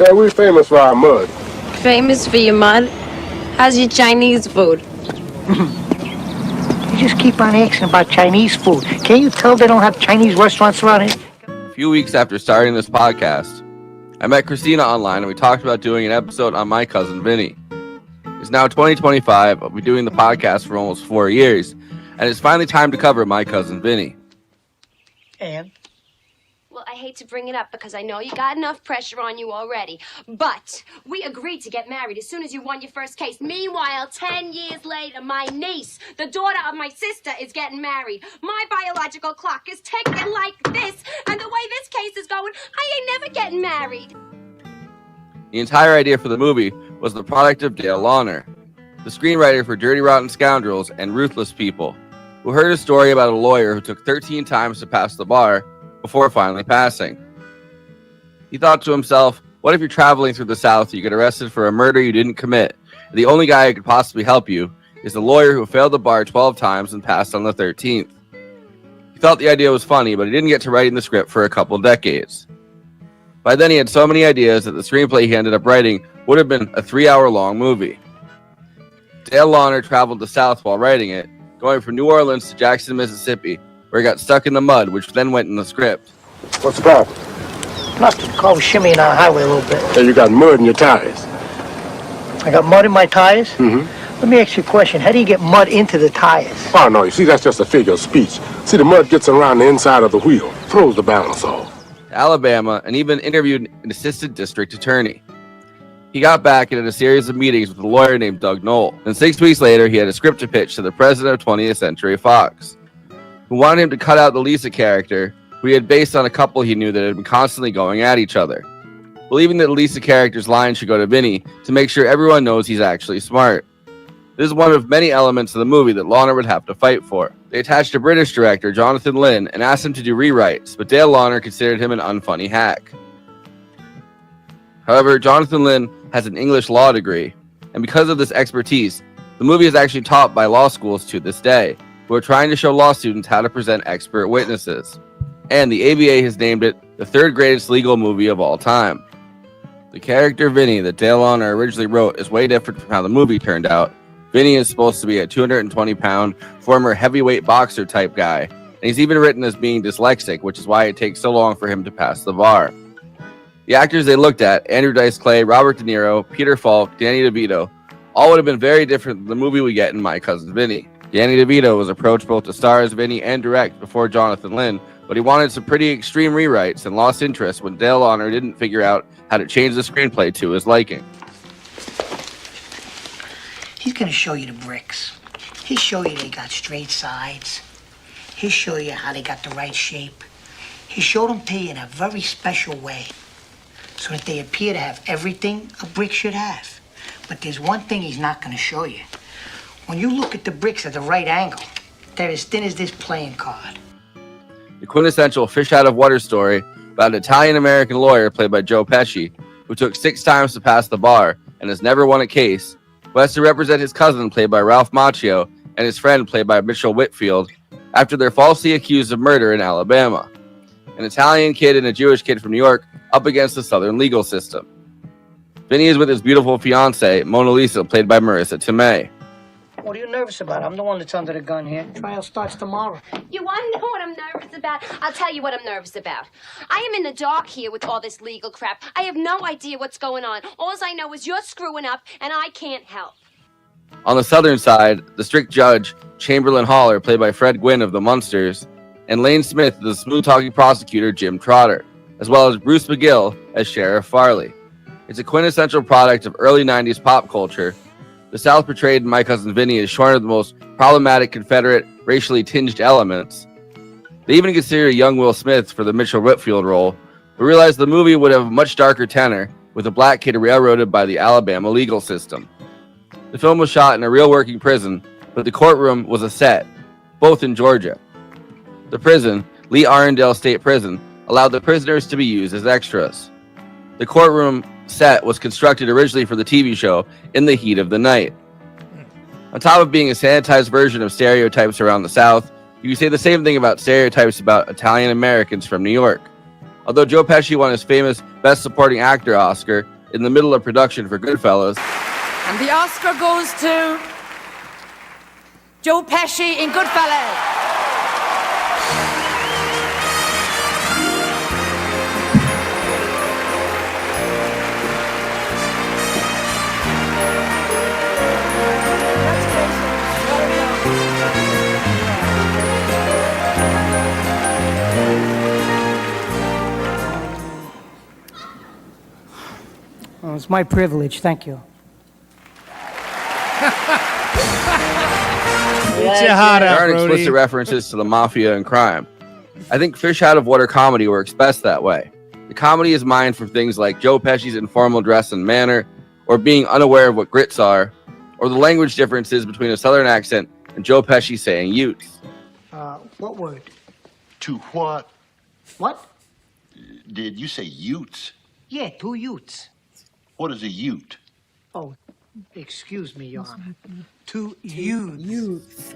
Yeah, we're famous for our mud. Famous for your mud? How's your Chinese food? You just keep on asking about Chinese food. Can't you tell they don't have Chinese restaurants around here? A few weeks after starting this podcast, I met Kristina online and we talked about doing an episode on My Cousin Vinny. It's now 2025, I'll be doing the podcast for almost 4 years, and it's finally time to cover My Cousin Vinny. And? Well, I hate to bring it up because I know you got enough pressure on you already, but we agreed to get married as soon as you won your first case. Meanwhile, 10 years later, my niece, the daughter of my sister, is getting married. My biological clock is ticking like this, and the way this case is going, I ain't never getting married. The entire idea for the movie was the product of Dale Launer, the screenwriter for Dirty Rotten Scoundrels and Ruthless People, who heard a story about a lawyer who took 13 times to pass the bar before finally passing. He thought to himself, what if you're traveling through the South, you get arrested for a murder you didn't commit, and the only guy who could possibly help you is the lawyer who failed the bar 12 times and passed on the 13th. He thought the idea was funny, but he didn't get to writing the script for a couple decades. By then he had so many ideas that the screenplay he ended up writing would have been a 3-hour-long movie. Dale Launer traveled the South while writing it, going from New Orleans to Jackson, Mississippi, where he got stuck in the mud, which then went in the script. What's the problem? Nothing. The car was shimmying on the highway a little bit. Hey, you got mud in your tires. I got mud in my tires? Mm-hmm. Let me ask you a question. How do you get mud into the tires? Oh, no, you see, that's just a figure of speech. See, the mud gets around the inside of the wheel, throws the balance off. Alabama, and even interviewed an assistant district attorney. He got back and had a series of meetings with a lawyer named Doug Knoll. And 6 weeks later, he had a script to pitch to the president of 20th Century Fox, who wanted him to cut out the Lisa character, who he had based on a couple he knew that had been constantly going at each other, believing that the Lisa character's line should go to Vinny to make sure everyone knows he's actually smart. This is one of many elements of the movie that Launer would have to fight for. They attached a British director, Jonathan Lynn, and asked him to do rewrites, but Dale Launer considered him an unfunny hack. However, Jonathan Lynn has an English law degree, and because of this expertise, the movie is actually taught by law schools to this day, who are trying to show law students how to present expert witnesses. And the ABA has named it the 3rd greatest legal movie of all time. The character Vinny that Dale Launer originally wrote is way different from how the movie turned out. Vinny is supposed to be a 220-pound former heavyweight boxer type guy, and he's even written as being dyslexic, which is why it takes so long for him to pass the bar. The actors they looked at, Andrew Dice Clay, Robert De Niro, Peter Falk, Danny DeVito, all would have been very different than the movie we get in My Cousin Vinny. Danny DeVito was approached both to star as Vinny and direct before Jonathan Lynn, but he wanted some pretty extreme rewrites and lost interest when Dale Launer didn't figure out how to change the screenplay to his liking. He's going to show you the bricks. He'll show you they got straight sides. He'll show you how they got the right shape. He'll show them to you in a very special way, so that they appear to have everything a brick should have. But there's one thing he's not going to show you. When you look at the bricks at the right angle, they're as thin as this playing card. The quintessential fish out of water story about an Italian-American lawyer played by Joe Pesci, who took 6 times to pass the bar and has never won a case, who has to represent his cousin played by Ralph Macchio and his friend played by Mitchell Whitfield after they're falsely accused of murder in Alabama. An Italian kid and a Jewish kid from New York up against the Southern legal system. Vinny is with his beautiful fiance, Mona Lisa, played by Marisa Tomei. What are you nervous about? I'm the one that's under the gun here. Trial starts tomorrow. You want to know what I'm nervous about? I'll tell you what I'm nervous about. I am in the dark here with all this legal crap. I have no idea what's going on. All I know is you're screwing up, and I can't help. On the southern side, the strict judge, Chamberlain Haller, played by Fred Gwynne of the Munsters, and Lane Smith, the smooth-talking prosecutor, Jim Trotter, as well as Bruce McGill as Sheriff Farley. It's a quintessential product of early 90s pop culture. The South portrayed in My Cousin Vinny is shorn of the most problematic Confederate, racially tinged elements. They even considered young Will Smith for the Mitchell Whitfield role, but realized the movie would have a much darker tenor, with a black kid railroaded by the Alabama legal system. The film was shot in a real working prison, but the courtroom was a set, both in Georgia. The prison, Lee Arundel State Prison, allowed the prisoners to be used as extras. The courtroom set was constructed originally for the TV show In the Heat of the Night. On top of being a sanitized version of stereotypes around the South, you can say the same thing about stereotypes about Italian Americans from New York. Although Joe Pesci won his famous Best Supporting Actor Oscar, in the middle of production for Goodfellas. And the Oscar goes to Joe Pesci in Goodfellas. Well, it's my privilege. Thank you. Get your heart out, There aren't Brody. explicit references to the mafia and crime. I think fish out of water comedy works best that way. The comedy is mined from things like Joe Pesci's informal dress and manner, or being unaware of what grits are, or the language differences between a southern accent and Joe Pesci saying "youths." What word? To what? What? Did you say Utes? Yeah, 2 Utes. What is a Ute? Oh, excuse me, Your Honor. 2 Utes.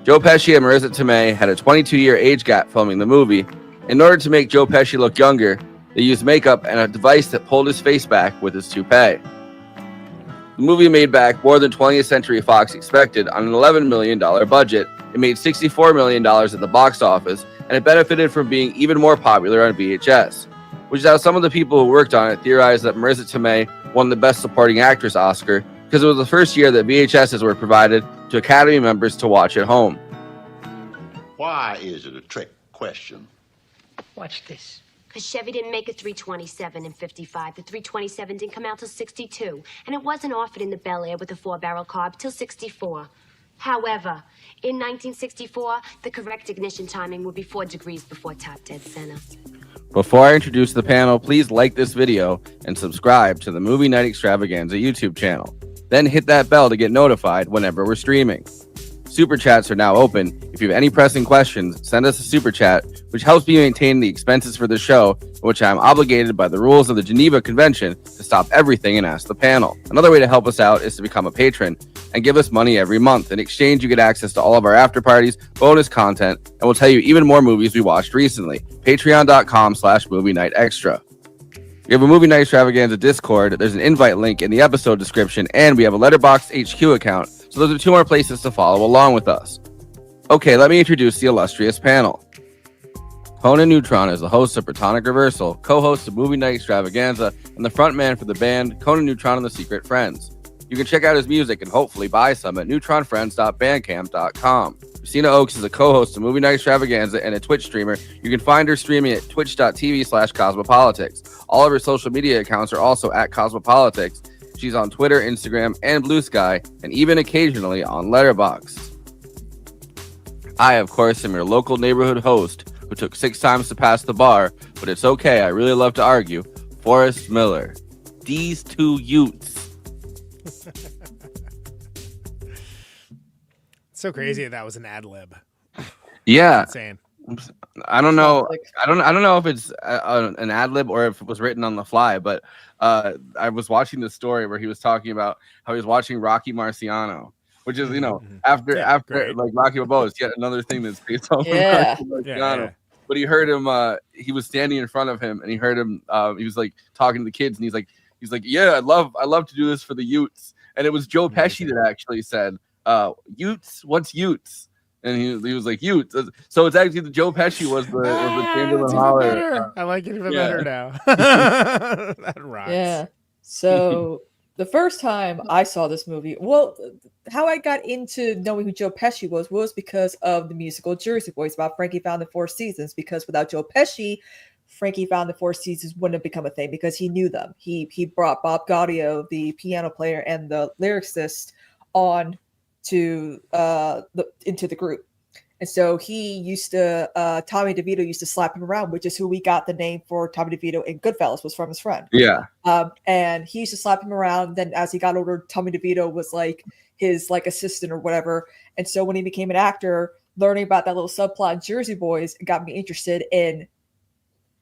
Joe Pesci and Marisa Tomei had a 22-year age gap filming the movie. In order to make Joe Pesci look younger, they used makeup and a device that pulled his face back with his toupee. The movie made back more than 20th Century Fox expected on an $11 million budget. It made $64 million at the box office, and it benefited from being even more popular on VHS, which is how some of the people who worked on it theorized that Marisa Tomei won the Best Supporting Actress Oscar because it was the first year that VHSs were provided to Academy members to watch at home. Why is it a trick question? Watch this. Because Chevy didn't make a 327 in 55. The 327 didn't come out till 62. And it wasn't offered in the Bel Air with the 4-barrel carb till 64. However, in 1964, the correct ignition timing would be 4 degrees before top dead center. Before I introduce the panel, please like this video and subscribe to the Movie Night Extravaganza YouTube channel. Then hit that bell to get notified whenever we're streaming. Super chats are now open. If you have any pressing questions, send us a super chat, which helps me maintain the expenses for the show, which I am obligated by the rules of the Geneva Convention to stop everything and ask the panel. Another way to help us out is to become a patron and give us money every month. In exchange, you get access to all of our after parties, bonus content, and we'll tell you even more movies we watched recently. Patreon.com/Movie Night Extra. We have a Movie Night Extravaganza Discord. There's an invite link in the episode description, and we have a Letterboxd HQ account. So those are 2 more places to follow along with us. Okay, let me introduce the illustrious panel. Conan Neutron is the host of Protonic Reversal, co-host of Movie Night Extravaganza, and the frontman for the band Conan Neutron and the Secret Friends. You can check out his music and hopefully buy some at neutronfriends.bandcamp.com. Kristina Oakes is a co-host of Movie Night Extravaganza and a Twitch streamer. You can find her streaming at twitch.tv/Cosmopolitics. All of her social media accounts are also at Cosmopolitics. She's on Twitter, Instagram, and Blue Sky, and even occasionally on Letterboxd. I, of course, am your local neighborhood host who took 6 times to pass the bar, but it's okay, I really love to argue, Forrest Miller. These 2 Utes. It's so crazy that was an ad lib. Yeah. Insane. I don't know. I don't know if it's an ad lib or if it was written on the fly, but I was watching the story where he was talking about how he was watching Rocky Marciano, which is, after like Rocky Balboa is yet another thing that's based on Rocky Marciano. Yeah. But he heard him. He was standing in front of him, and he heard him. He was like talking to the kids, and he's like, yeah, I love to do this for the Utes. And it was Joe Pesci that actually said, Utes, what's Utes? And he was like, "Youth." So it's actually the Joe Pesci was the Chamberlain Holler. I like it even better now. That rocks. Yeah. So the first time I saw this movie, well, how I got into knowing who Joe Pesci was because of the musical Jersey Boys about Frankie Found the Four Seasons. Because without Joe Pesci, Frankie Found the Four Seasons wouldn't have become a thing because he knew them. He brought Bob Gaudio, the piano player and the lyricist, on to into the group. And so he used to Tommy DeVito used to slap him around, which is who we got the name for Tommy DeVito in Goodfellas, was from his friend. Yeah. And he used to slap him around. Then as he got older, Tommy DeVito was like his assistant or whatever. And so when he became an actor, learning about that little subplot in Jersey Boys got me interested in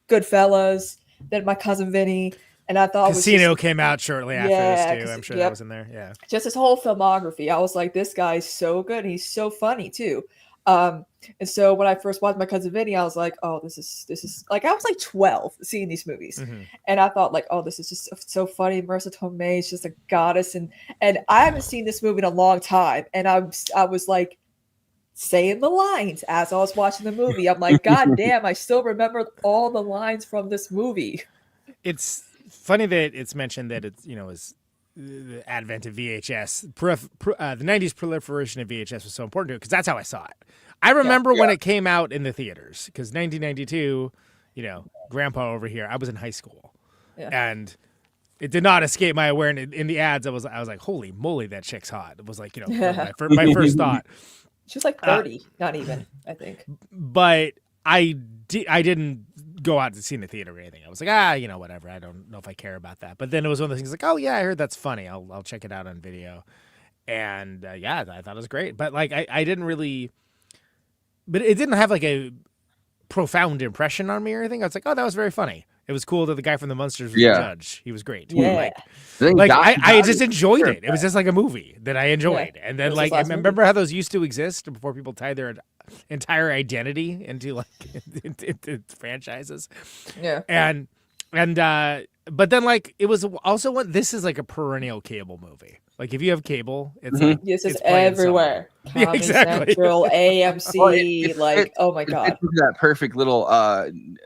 Goodfellas, then My Cousin Vinny. And I thought Casino came out shortly after this too. I'm sure that was in there. Yeah. Just his whole filmography. I was like, this guy's so good. He's so funny too. And so when I first watched My Cousin Vinny, I was like, oh, this is like, I was like 12 seeing these movies. And I thought like, oh, this is just so funny. Marisa Tomei is just a goddess. And I haven't seen this movie in a long time. And I was like saying the lines as I was watching the movie. I'm like, God damn, I still remember all the lines from this movie. It's funny that it's mentioned that it's, is the advent of VHS. The 90s proliferation of VHS was so important to it because that's how I saw it. I remember when it came out in the theaters because 1992, grandpa over here, I was in high school. And it did not escape my awareness. In the ads, I was like, holy moly, that chick's hot. It was like, my first thought. She was like 30, not even, I think. But I didn't go out to see in the theater or anything. I was like, whatever. I don't know if I care about that. But then it was one of those things like, oh yeah, I heard that's funny. I'll check it out on video. And I thought it was great. But like, I didn't really, but it didn't have like a profound impression on me or anything. I was like, oh, that was very funny. It was cool that the guy from the Munsters was the judge. He was great. Yeah. I just enjoyed it. It was just like a movie that I enjoyed. And then like, I remember how those used to exist before people tied their entire identity into like into franchises. Yeah. And but then like it was also this is like a perennial cable movie. Like if you have cable, it's like this is it's playing everywhere. Yeah, exactly. Central, AMC, oh my god. It's that perfect little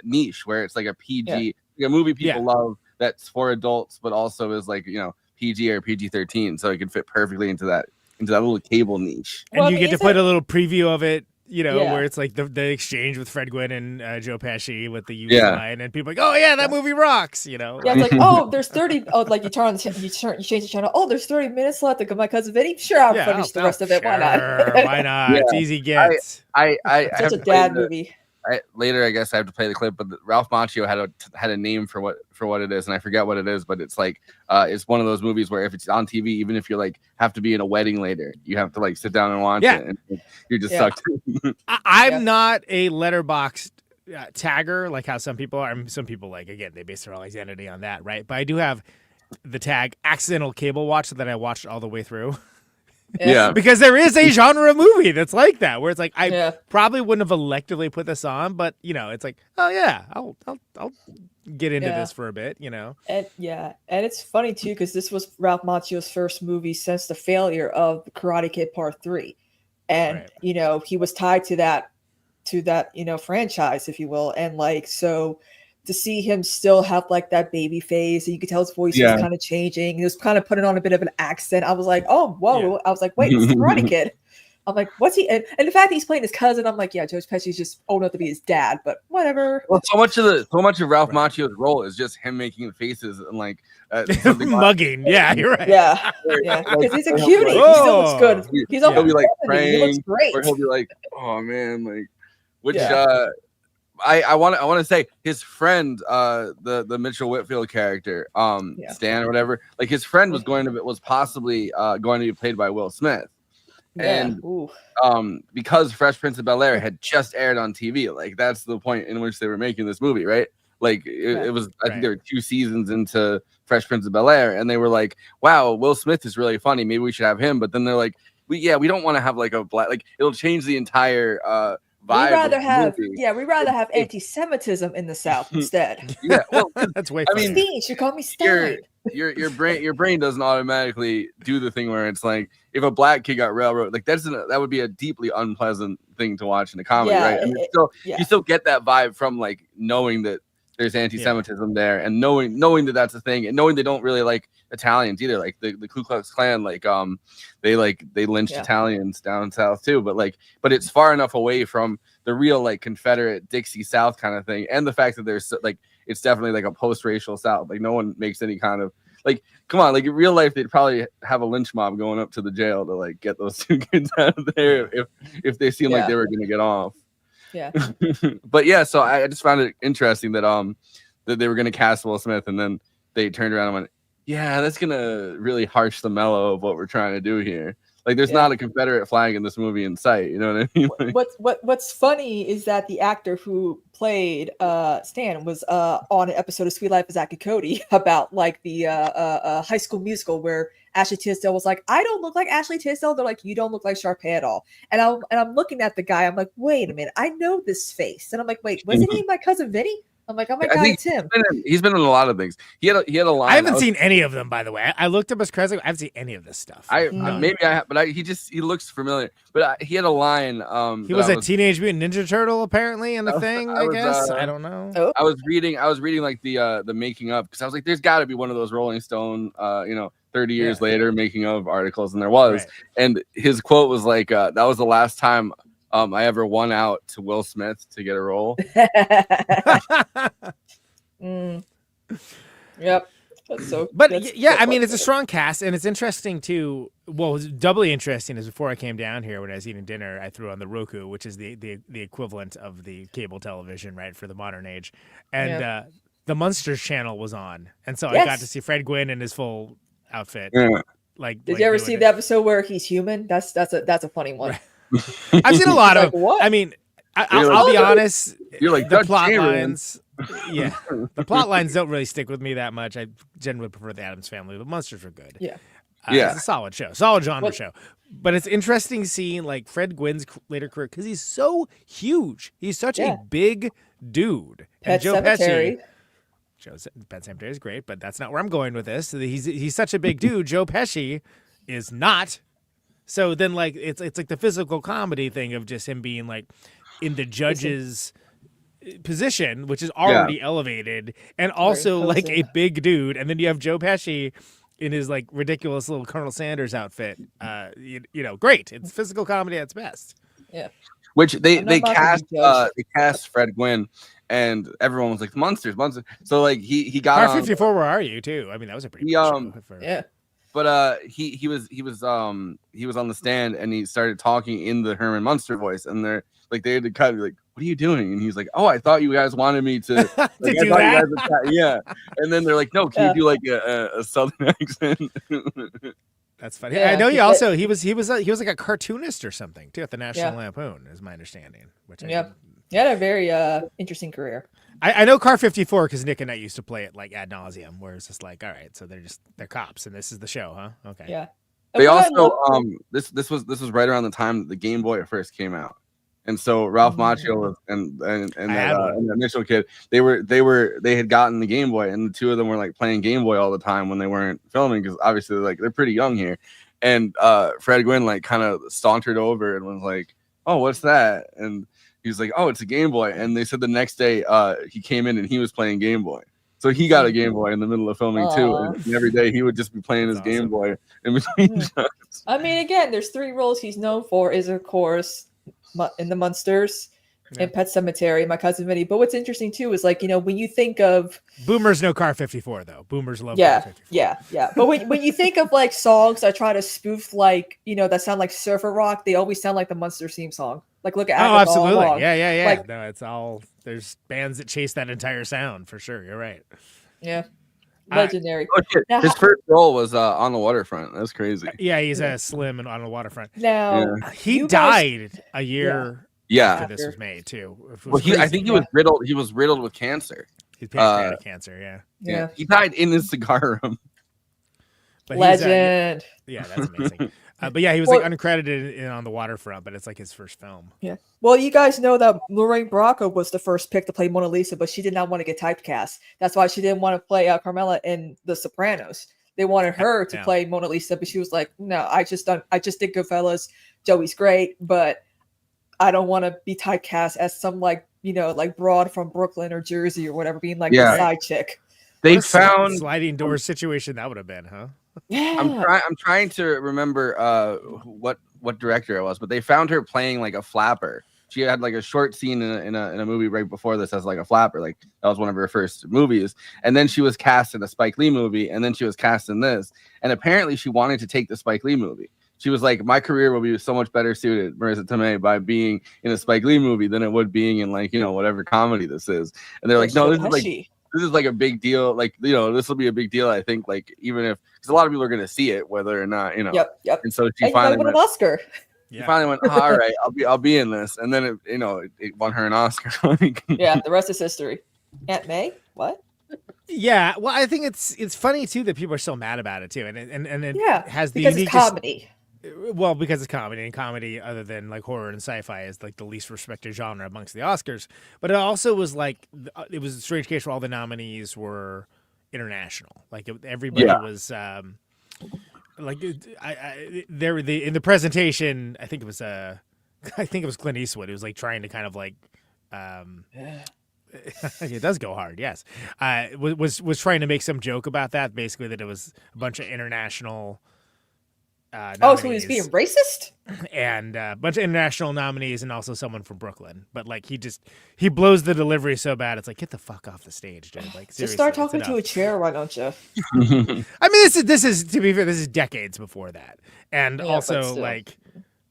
niche where it's like a PG, a movie people love that's for adults, but also is like PG or PG-13, so it could fit perfectly into that little cable niche. And you get to put a little preview of it. Where it's like the exchange with Fred Gwynne and Joe Pesci with the YOUTS line, and people are like, oh yeah, that movie rocks. Yeah, it's like, oh, there's 30. Oh, like you turn on you change the channel. Oh, there's 30 minutes left to My Cousin Vinny. Sure, I'll finish the rest of it. Why not? Why not? It's easy gets. Such a dad movie. Later, I guess I have to play the clip, but Ralph Macchio had a name for what it is, and I forget what it is, but it's like it's one of those movies where if it's on TV, even if you're like have to be in a wedding later, you have to like sit down and watch it, and you're just sucked. I'm not a letterboxed tagger like how some people are. Some people like again they base their whole identity on that, right? But I do have the tag accidental cable watch that I watched all the way through. Yeah, because there is a genre movie that's like that, where it's like I probably wouldn't have electively put this on, but it's like, oh yeah, I'll get into this for a bit, And it's funny too because this was Ralph Macchio's first movie since the failure of Karate Kid Part 3, and he was tied to that franchise, if you will, and like so. To see him still have like that baby face, and you could tell his voice was kind of changing. He was kind of putting on a bit of an accent. I was like, oh, whoa. Yeah. I was like, wait, it's the Karate Kid. I'm like, what's he? And the fact that he's playing his cousin, I'm like, yeah, Joe Pesci's just old enough to be his dad, but whatever. Well, so much of Ralph Macchio's role is just him making faces and like mugging. Yeah, you're right. Yeah, because he's a cutie. He still looks good. He'll be like praying, he looks great. Or he'll be like, oh man, like which. I want to say his friend, the Mitchell Whitfield character, Stan or whatever, like his friend was possibly going to be played by Will Smith, and because Fresh Prince of Bel-Air had just aired on TV, like that's the point in which they were making this movie, right? Like it was, I think there were 2 seasons into Fresh Prince of Bel-Air, and they were like, wow, Will Smith is really funny, maybe we should have him, but then they're like, we don't want to have like a black, like it'll change the entire We'd rather have anti-Semitism in the South instead. Yeah, well, that's way. I mean, you call me Stein. Your brain doesn't automatically do the thing where it's like if a black kid got railroaded, like that would be a deeply unpleasant thing to watch in a comedy, right? And you still get that vibe from like knowing that there's anti-Semitism there, and knowing that that's a thing, and knowing they don't really like Italians either. Like the Ku Klux Klan, they lynched Italians down south too, but it's far enough away from the real like Confederate Dixie South kind of thing, and the fact that there's like it's definitely like a post-racial South. Like no one makes any kind of like, come on, like in real life they'd probably have a lynch mob going up to the jail to like get those 2 kids out of there if they seemed like they were gonna get off. Yeah. But yeah, so I just found it interesting that that they were gonna cast Will Smith, and then they turned around and went, yeah, that's gonna really harsh the mellow of what we're trying to do here. Like, there's not a Confederate flag in this movie in sight. You know what I mean? Like, What's funny is that the actor who played Stan was on an episode of Sweet Life of Zack and Cody about like the High School Musical where Ashley Tisdale was like, I don't look like Ashley Tisdale. They're like, you don't look like Sharpay at all. And I'm looking at the guy. I'm like, wait a minute, I know this face. And I'm like, wait, wasn't he My Cousin Vinny? I'm like, oh my God, it's him. He's been in a lot of things. He had a line. I haven't seen any of them, by the way. I looked up his credits. I haven't seen any of this stuff. He looks familiar. But he had a line. He was a Teenage Mutant Ninja Turtle, apparently, in the thing. I guess I don't know. Oh. I was reading like the making of, because I was like, there's got to be one of those Rolling Stone, 30 years later making of articles, and there was. Right. And his quote was like, that was the last time I ever won out to Will Smith to get a role. Yep. That's so. But I mean, it's a strong cast, and it's interesting too. Well, it's doubly interesting is before I came down here when I was eating dinner, I threw on the Roku, which is the equivalent of the cable television, right, for the modern age, and the Munsters channel was on, and so I got to see Fred Gwynne in his full outfit. Yeah. Did you ever see the episode where he's human? That's a funny one. Right. I've seen a lot of. What? I mean, I'll be honest. You're like the plot lines. Yeah, the plot lines don't really stick with me that much. I generally prefer the Addams Family. The Munsters are good. Yeah, it's a solid show, solid genre show. But it's interesting seeing like Fred Gwynne's later career because he's so huge. He's such a big dude. Pet Sematary. Pet Sematary is great, but that's not where I'm going with this. He's such a big dude. Joe Pesci is not. So then, like, it's like the physical comedy thing of just him being like in the judge's position, which is already elevated, and also like a big dude. And then you have Joe Pesci in his like ridiculous little Colonel Sanders outfit. Great. It's physical comedy at its best. Yeah. Which they cast Fred Gwynne, and everyone was like Munsters. So like he got Car 54. Where are you too? I mean, that was a pretty show. Yeah. But he was on the stand, and he started talking in the Herman Munster voice, and they had to cut, like, what are you doing? And he's like, oh, I thought you guys wanted me to like, do that. Yeah. And then they're like, no, can you do like a southern accent? That's funny. I know he was like a cartoonist or something too at the National Lampoon, is my understanding. He had a very interesting career. I know Car 54 because Nick and I used to play it like ad nauseum, where it's just like, all right, so they're cops and this is the show, huh? Okay. Yeah. They also this was right around the time that the Game Boy first came out, and so Ralph Macchio and the initial kid, they had gotten the Game Boy, and the two of them were like playing Game Boy all the time when they weren't filming, because obviously like they're pretty young here, and Fred Gwynne like kind of sauntered over and was like, oh, what's that? And he's like, oh, it's a Game Boy. And they said the next day he came in and he was playing Game Boy. So he got a Game Boy in the middle of filming too. And every day he would just be playing his Game Boy in between shots. I mean, again, there's three roles he's known for is, of course, in the Munsters, in Pet Sematary, My Cousin Vinny. But what's interesting too is like, when you think of Boomers know Car 54 though. Boomers love Car 54. Yeah. But when you think of like songs that try to spoof like, that sound like surfer rock, they always sound like the Munsters theme song. Like look at absolutely. Along. Yeah. Like, no, it's all there's bands that chase that entire sound for sure. You're right. Yeah. Legendary. His first role was On the Waterfront. That's crazy. Yeah, he's a slim and On the Waterfront. Now he died a year after this was made too. Well, I think he was riddled. He was riddled with cancer. He's pancreatic cancer. Yeah. He died in his cigar room. But legend. That's amazing. But yeah, he was like uncredited in On the Waterfront, but it's like his first film. Yeah. Well, you guys know that Lorraine Bracco was the first pick to play Mona Lisa, but she did not want to get typecast. That's why she didn't want to play Carmela in The Sopranos. They wanted her to play Mona Lisa, but she was like, "No, I just did Goodfellas. Joey's great, but I don't want to be typecast as some like broad from Brooklyn or Jersey or whatever, being like the side chick." They found sliding door situation that would have been, huh? Yeah. I'm trying to remember what director it was, but they found her playing like a flapper. She had like a short scene in a movie right before this as like a flapper. Like that was one of her first movies. And then she was cast in a Spike Lee movie, and then she was cast in this. And apparently she wanted to take the Spike Lee movie. She was like, my career will be so much better suited, Marisa Tomei, by being in a Spike Lee movie than it would being in like, whatever comedy this is. And they're like, no, this is like this is like a big deal. Like, you know, this will be a big deal. I think, like, even if because a lot of people are going to see it, whether or not, you know. Yep. And so she And finally won an went, Oscar. she finally went, oh, all right, I'll be in this, and then it, you know, it won her an Oscar. Yeah, the rest is history. Aunt May, what? Yeah, well, I think it's funny too that people are so mad about it too, and it has the because unique it's comedy. Well, because it's comedy, and comedy, other than like horror and sci-fi, is like the least respected genre amongst the Oscars. But it also was like it was a strange case where all the nominees were international. Like everybody was like in the presentation. I think it was Clint Eastwood. It was like trying to kind of like. It does go hard, yes. Was trying to make some joke about that, basically that it was a bunch of international. So he was being racist? And a bunch of international nominees and also someone from Brooklyn. But like he blows the delivery so bad, it's like, get the fuck off the stage, dude. Like, just start talking to a chair, why don't you? I mean, this is to be fair, this is decades before that. And also like,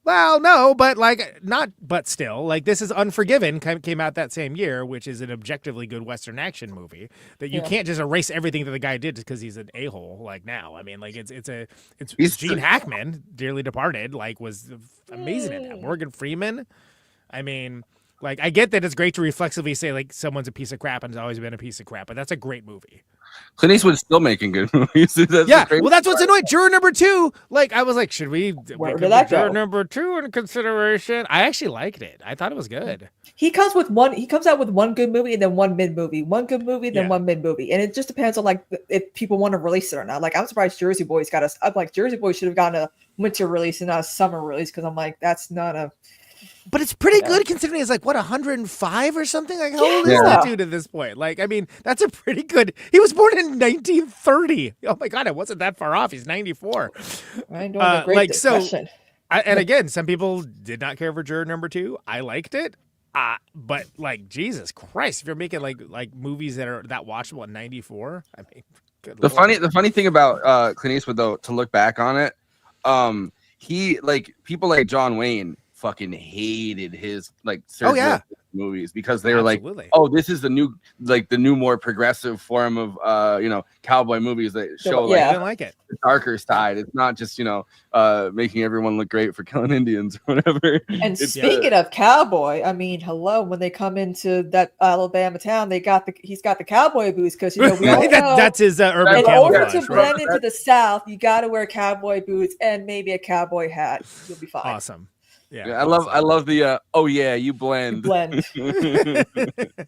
well, no, but like but still, like this is Unforgiven came out that same year, which is an objectively good Western action movie that you can't just erase everything that the guy did just because he's an a-hole. Like now, I mean, like it's Gene Hackman, dearly departed, like was amazing in that. Morgan Freeman, I mean. Like, I get that it's great to reflexively say, like, someone's a piece of crap and has always been a piece of crap, but that's a great movie. Clint Eastwood's still making good movies. Well, that's what's annoying. Juror number 2, like, I was like, should we Where did that Juror go? number 2 in consideration? I actually liked it. I thought it was good. He comes out with one good movie and then one mid movie, one good movie, then one mid movie, and it just depends on like if people want to release it or not. Like, I'm surprised Jersey Boys got us. I'm like, Jersey Boys should have gotten a winter release and not a summer release because I'm like, that's not a. But it's pretty good considering it's like, what, 105 or something? Like, how old is that dude at this point? Like, I mean, that's a pretty good... He was born in 1930. Oh, my God, it wasn't that far off. He's 94. I know the Great Depression. And again, some people did not care for Juror number 2. I liked it. But, like, Jesus Christ, if you're making, like movies that are that watchable at 94, I mean, good Lord. The funny thing about Clint Eastwood, though, to look back on it, he, like, people like John Wayne fucking hated his like movies because they were like, oh, this is the new more progressive form of cowboy movies that show I didn't like it. The darker side. It's not just making everyone look great for killing Indians or whatever. And speaking of cowboy, I mean, hello, when they come into that Alabama town, he's got the cowboy boots because we all know that's his urban in camouflage. order to blend into the South, you got to wear cowboy boots and maybe a cowboy hat. You'll be fine. Awesome. Yeah, I love the oh yeah, you blend. And the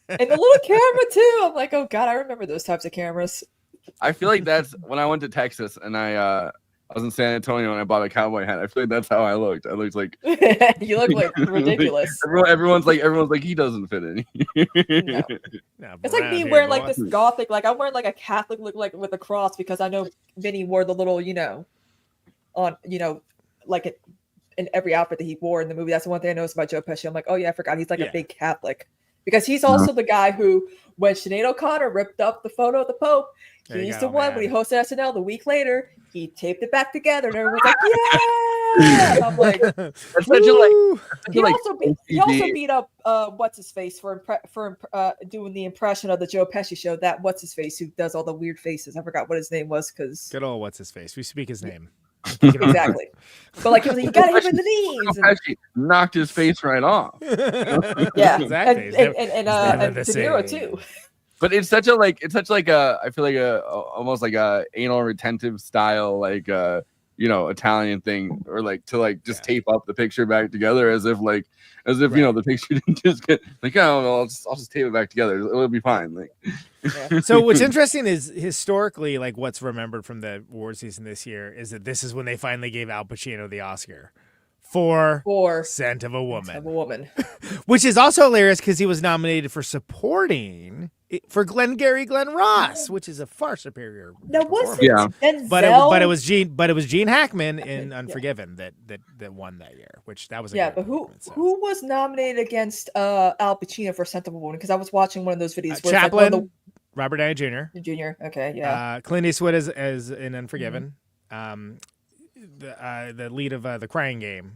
little camera too. I'm like, oh God, I remember those types of cameras. I feel like that's when I went to Texas and I was in San Antonio and I bought a cowboy hat. I feel like that's how I looked. I looked like you look like ridiculous. Everyone's like he doesn't fit in. No, it's like me wearing like this gothic, like I'm wearing like a Catholic look, like with a cross because I know Vinny wore the little, like in every outfit that he wore in the movie. That's the one thing I noticed about Joe Pesci. I'm like, oh yeah, I forgot he's like a big Catholic because he's also the guy who, when Sinead O'Connor ripped up the photo of the Pope, he's the one when he hosted SNL the week later, he taped it back together and everyone's like, yeah. And I'm like, he also beat up what's his face for doing the impression of the Joe Pesci show. That what's his face who does all the weird faces. I forgot what his name was because good old what's his face. We speak his name. Exactly, but like he was like, you got him in the knees. Pesci knocked his face right off. Yeah, exactly. And De Niro too. But it's such a I feel like almost like a anal retentive style Italian thing, or like to like just tape up the picture back together as if the picture didn't just get like, oh well, I'll just tape it back together, it'll be fine. Like So what's interesting is historically, like what's remembered from the award season this year is that this is when they finally gave Al Pacino the Oscar for Scent of a Woman. Which is also hilarious because he was nominated for supporting for Glengarry Glen Ross, which is a far superior. Now was it Denzel? But it was Gene Hackman in Unforgiven that won that year, which that was but who was nominated against Al Pacino for Scent of a Woman? Because I was watching one of those videos. Where Chaplin, Robert Downey Jr. Okay, yeah. Clint Eastwood as in Unforgiven. The lead of The Crying Game,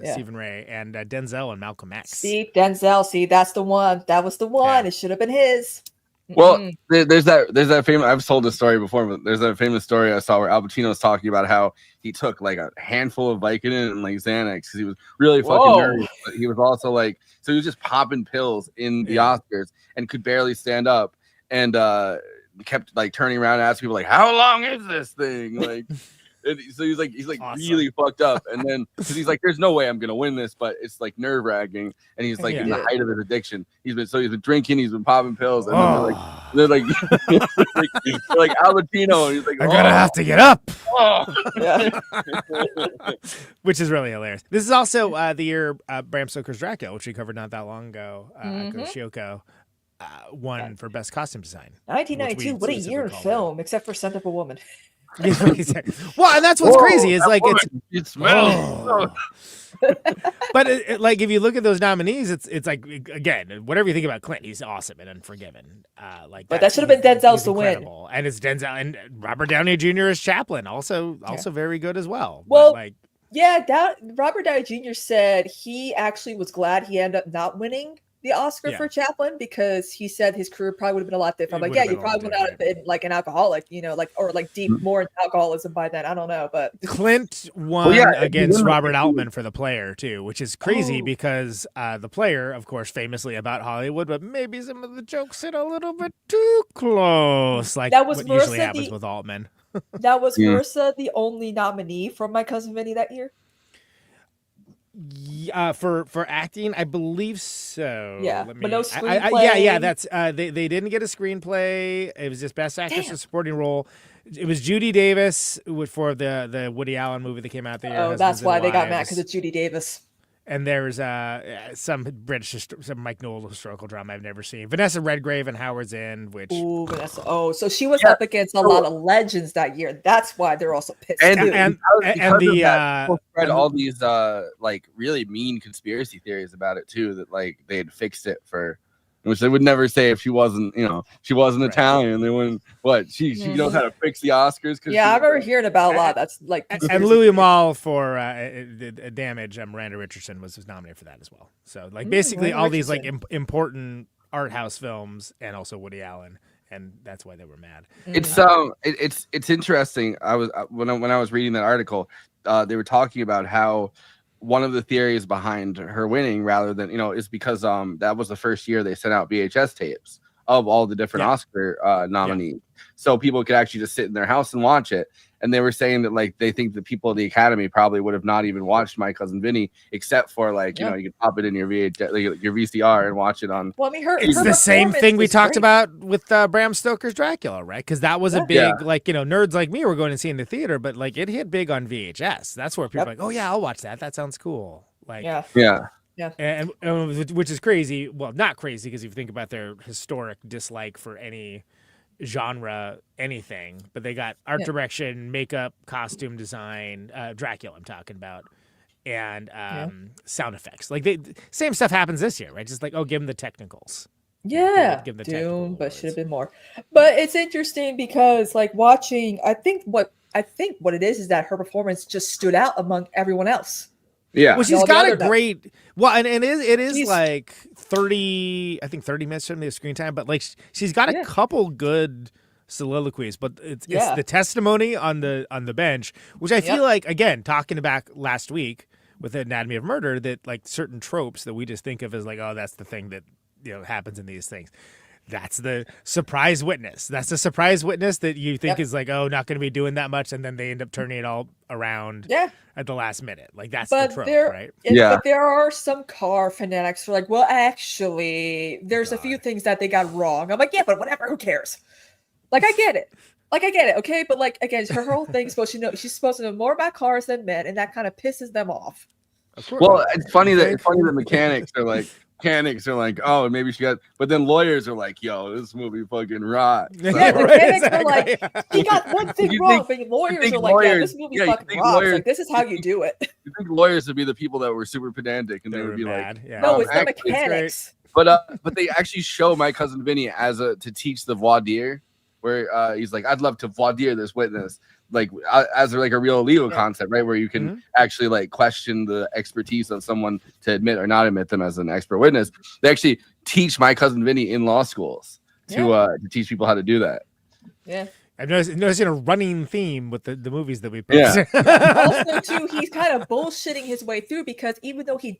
Stephen Ray, and Denzel and Malcolm X. Denzel. That's the one. That was the one. It should have been his. Well, there's that famous. I've told this story before, but there's that famous story I saw where Al Pacino was talking about how he took like a handful of Vicodin and like Xanax because he was really fucking nervous. But he was also like, so he was just popping pills in the Oscars and could barely stand up, and kept like turning around and asking people like, "How long is this thing?" Like. And so he's like awesome. Really fucked up, and then because he's like, "There's no way I'm gonna win this," but it's like nerve wracking, and he's like in the height of his addiction. He's been drinking, he's been popping pills, and then they're like Al Pacino, and he's like, "I'm gonna have to get up," Yeah. which is really hilarious. This is also the year Bram Stoker's Dracula, which we covered not that long ago. Shioko won for best costume design. 1992. What a year in film, except for Send Up a Woman. Well, and that's what's crazy is like it smells. But like if you look at those nominees, it's like again, whatever you think about Clint, he's awesome and Unforgiven. But that should have been Denzel's to win. And it's Denzel and Robert Downey Jr. as Chaplin, also very good as well. Well, but Robert Downey Jr. said he actually was glad he ended up not winning the Oscar for Chaplin because he said his career probably would have been a lot different. I'm like, you probably would not have been like an alcoholic, or like deep more into alcoholism by then. I don't know, but Clint won against Robert Altman for The Player too, which is crazy because The Player, of course, famously about Hollywood, but maybe some of the jokes hit a little bit too close, like that was what usually happens with Altman. That was Marisa the only nominee from My Cousin Vinny that year? For acting, I believe so. Yeah, but no screenplay. Yeah. That's they didn't get a screenplay. It was just Best Actress in Supporting Role. It was Judy Davis for the Woody Allen movie that came out the year. Oh, that's why they got mad because it's Judy Davis. And there's some Mike Newell historical drama I've never seen. Vanessa Redgrave and Howard Zinn, which Vanessa. Oh, so she was up against a lot of legends that year. That's why they're also pissed. And read all these like really mean conspiracy theories about it too. That like they had fixed it for. Which they would never say if she wasn't, she wasn't Italian. They wouldn't. What she knows how to fix the Oscars. Yeah, I remember hearing about a lot. That's like and Louis Malle for Damage. Miranda Richardson was nominated for that as well. So like basically all these like important art house films and also Woody Allen, and that's why they were mad. It's interesting. I was when I was reading that article, they were talking about how. One of the theories behind her winning rather than, is because that was the first year they sent out VHS tapes of all the different Oscar nominees. So people could actually just sit in their house and watch it. And they were saying that like they think the people of the Academy probably would have not even watched My Cousin Vinny except for like, you could pop it in your your VCR and watch it on. Well, I mean, it's the same thing we talked about with Bram Stoker's Dracula, right? Because that was a big like, nerds like me were going to see in the theater, but like it hit big on VHS. That's where people are like, oh yeah, I'll watch that. That sounds cool. Like and which is crazy. Well, not crazy because if you think about their historic dislike for any genre anything, but they got art direction, makeup, costume design, Dracula I'm talking about, and sound effects. Like same stuff happens this year, right? Just like, give them the technicals. Yeah, give them the Doom, but should have been more. But it's interesting because like watching, I think what it is that her performance just stood out among everyone else. Yeah. Well, she's got a great and it is like 30 minutes from the screen time, but like she's got a couple good soliloquies, but it's the testimony on the bench, which I feel like, again, talking back last week with Anatomy of Murder, that like certain tropes that we just think of as like, that's the thing that happens in these things. That's the surprise witness. That's the surprise witness that you think is like, not going to be doing that much, and then they end up turning it all around at the last minute. Like that's the trope, right? But there are some car fanatics who are like, well, actually, there's a few things that they got wrong. I'm like, yeah, but whatever, who cares? Like, I get it. Okay, but like again, her whole thing she's supposed to know more about cars than men, and that kind of pisses them off. Well, it's funny that mechanics are like, oh, maybe she got, but then lawyers are like, yo, this movie fucking rocks. So, mechanics are like, he got one thing wrong, but lawyers are like, this movie fucking rocks. Like, this is how you do it. You think lawyers would be the people that were super pedantic, and they would be mad. Like, no, it's the mechanics. But they actually show My Cousin Vinny to teach the voir dire, where he's like, I'd love to voir dire this witness. Like as like a real legal concept, right? Where you can actually like question the expertise of someone to admit or not admit them as an expert witness. They actually teach My Cousin Vinny in law schools. to teach people how to do that. Yeah. I'm noticing a running theme with the movies that we Yeah. picked. Also, too, he's kind of bullshitting his way through because even though he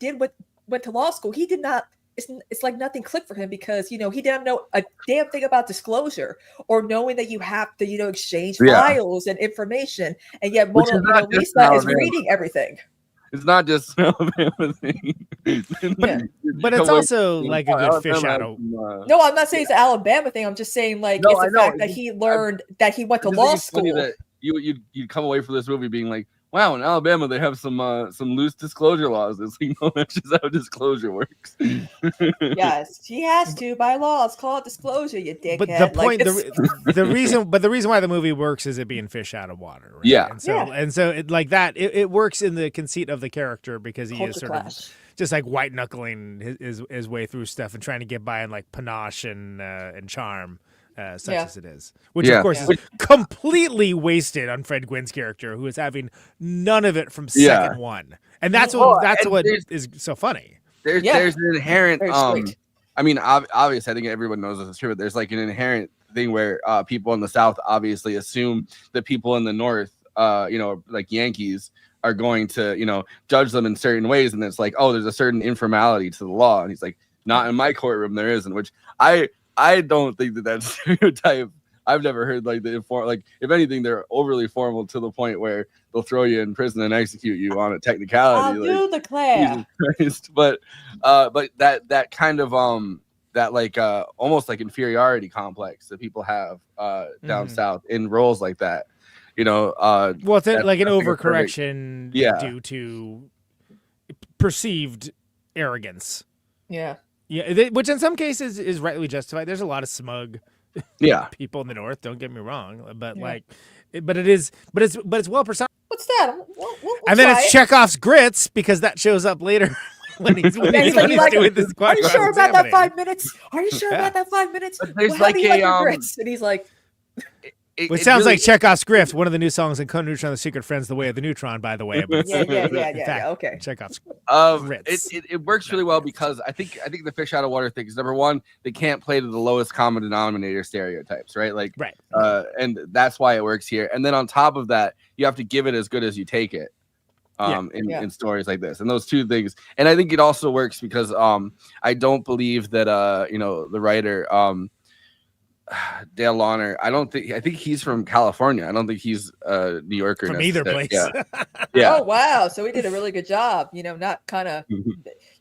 went to law school, he did not. It's like nothing clicked for him because he didn't know a damn thing about disclosure or knowing that you have to exchange files and information, and yet Lisa is reading everything. It's not just an Alabama thing. But it's also like a good fish out of. No, I'm not saying it's an Alabama thing. I'm just saying it's the fact that he learned that he went to law school. That you'd come away from this movie being like, wow, in Alabama they have some loose disclosure laws. It's like, no, that's just how disclosure works. Yes, he has to by law. It's called disclosure, you dickhead. But the point, the reason why the movie works is it being fish out of water. Right? Yeah, and so it like that. It works in the conceit of the character because he is sort of just like white knuckling his way through stuff and trying to get by in like panache and charm. Such as it is, which of course is completely wasted on Fred Gwynne's character, who is having none of it from second one, and that's what is so funny. There's an inherent, I mean, obviously, I think everyone knows this is true, but there's like an inherent thing where people in the South obviously assume that people in the North, like Yankees, are going to, judge them in certain ways, and it's like, oh, there's a certain informality to the law, and he's like, not in my courtroom, there isn't, which I don't think that's stereotype. I've never heard like if anything, they're overly formal to the point where they'll throw you in prison and execute you on a technicality. I'll do the class. But that kind of that like almost like inferiority complex that people have down south in roles like that. Well, it's like an overcorrection due to perceived arrogance. Yeah. Yeah, which in some cases is rightly justified. There's a lot of smug people in the North, don't get me wrong, but it's well personified. What's that? And then it's Chekhov's grits because that shows up later when he's doing this question. Are you sure about that 5 minutes? Are you sure about that 5 minutes? There's like grits? And he's like, It sounds like Chekhov's Grift, one of the new songs in Conan Neutron, The Secret Friends, The Way of the Neutron, by the way. But okay. Chekhov's Grits. It works really well because I think the fish out of water thing is, number one, they can't play to the lowest common denominator stereotypes, right? Like, right. And that's why it works here. And then on top of that, you have to give it as good as you take it. In stories like this, and those two things, and I think it also works because I don't believe that the writer Dale Launer, I think he's from California. I don't think he's a New Yorker from either place. Yeah. Oh wow, so we did a really good job, not kind of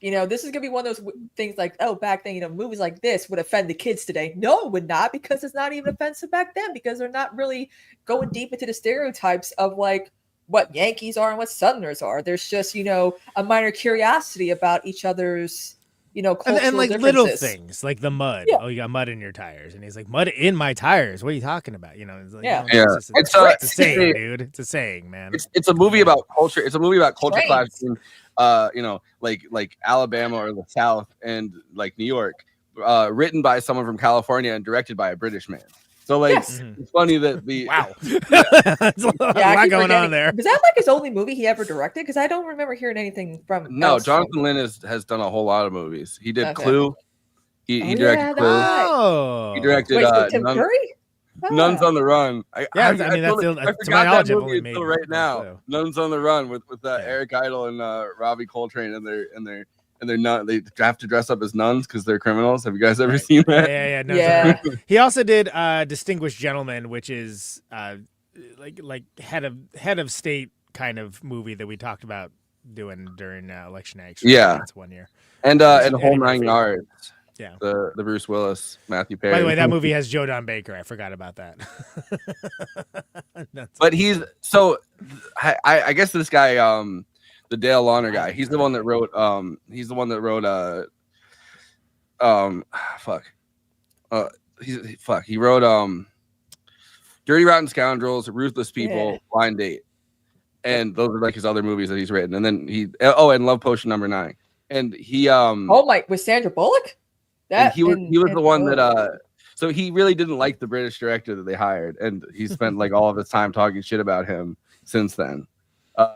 this is gonna be one of those things like, oh, back then movies like this would offend the kids today. No, it would not, because it's not even offensive back then, because they're not really going deep into the stereotypes of like what Yankees are and what Southerners are. There's just a minor curiosity about each other's cultural and like differences. little things like the mud. Oh, you got mud in your tires, and he's like, mud in my tires. What are you talking about? It's like, it's a saying, dude. It's a saying, man. It's a movie about culture. It's a movie about culture clash between, like Alabama or the South and like New York, written by someone from California and directed by a British man. So like, it's funny that the That's a lot going on there. Was that like his only movie he ever directed? Because I don't remember hearing anything from him. No, Jonathan Lynn has done a whole lot of movies. He did Clue. He directed Clue. He directed Tim Curry? Nuns on the Run. I mean, that's to my knowledge, I've only made right now. Nuns on the Run with Eric Idle and Robbie Coltrane, and they're not. They have to dress up as nuns because they're criminals. Have you guys ever seen that? Yeah. He also did Distinguished Gentleman, which is like head of state kind of movie that we talked about doing during Election Night Extravaganza 1 year. And Whole Nine Yards. Yeah, the Bruce Willis, Matthew Perry. By the way, that movie has Joe Don Baker. I forgot about that. But he's so. I guess this guy, the Dale Launer guy, he's the one that wrote. He wrote Dirty Rotten Scoundrels, Ruthless People, Blind Date, and those are like his other movies that he's written. And then and Love Potion #9. And he with Sandra Bullock. He was the one that so he really didn't like the British director that they hired, and he spent like all of his time talking shit about him since then,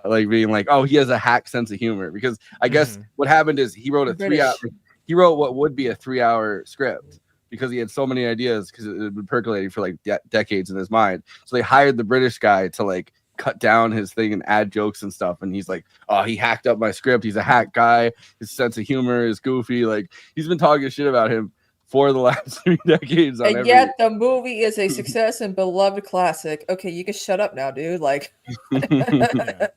like being like, oh, he has a hack sense of humor, because I guess what happened is he wrote what would be a 3-hour script, because he had so many ideas because it had been percolating for like decades in his mind. So they hired the British guy to like cut down his thing and add jokes and stuff. And he's like, oh, he hacked up my script. He's a hack guy. His sense of humor is goofy. Like he's been talking shit about him for the last 3 decades. And yet the movie is a success and beloved classic. Okay, you can shut up now, dude. Like, Yeah.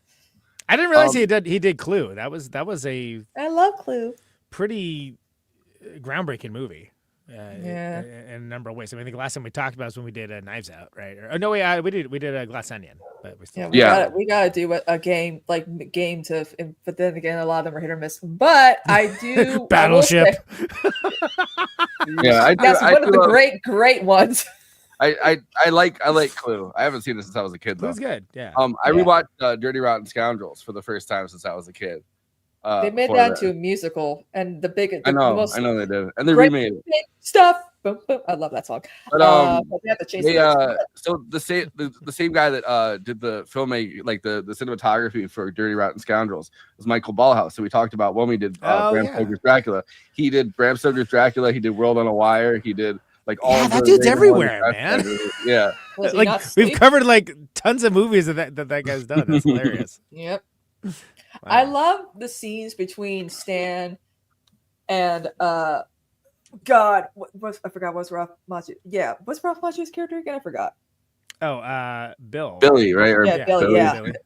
I didn't realize he did Clue. That was a I love Clue. pretty groundbreaking movie. In a number of ways. I mean, I think the last time we talked about was when we did Knives Out, right? We did a Glass Onion, but we still we gotta do a game to. But then again, a lot of them are hit or miss. But I do Battleship. Yeah, that's one of the great ones. I like Clue. I haven't seen it since I was a kid though. Clue's good. Yeah. I rewatched Dirty Rotten Scoundrels for the first time since I was a kid. They made that into a musical, and I know they did, and they remade it. Stuff. Boom, boom. I love that song. But they have to change so the same guy that did the filmmaking, like the cinematography for Dirty Rotten Scoundrels, was Michael Ballhaus. So we talked about when we did Bram Stoker's Dracula. He did Bram Stoker's Dracula. He did World on a Wire. He did like all. Yeah, that dude's everywhere, man. Yeah, like we've covered like tons of movies that guy's done. That's hilarious. Yep. Wow. I love the scenes between Stan and God, I forgot what's Ralph Macchio. Yeah, what's Ralph Macchio's character again? I forgot. Oh, Billy, right? Or yeah, Billy.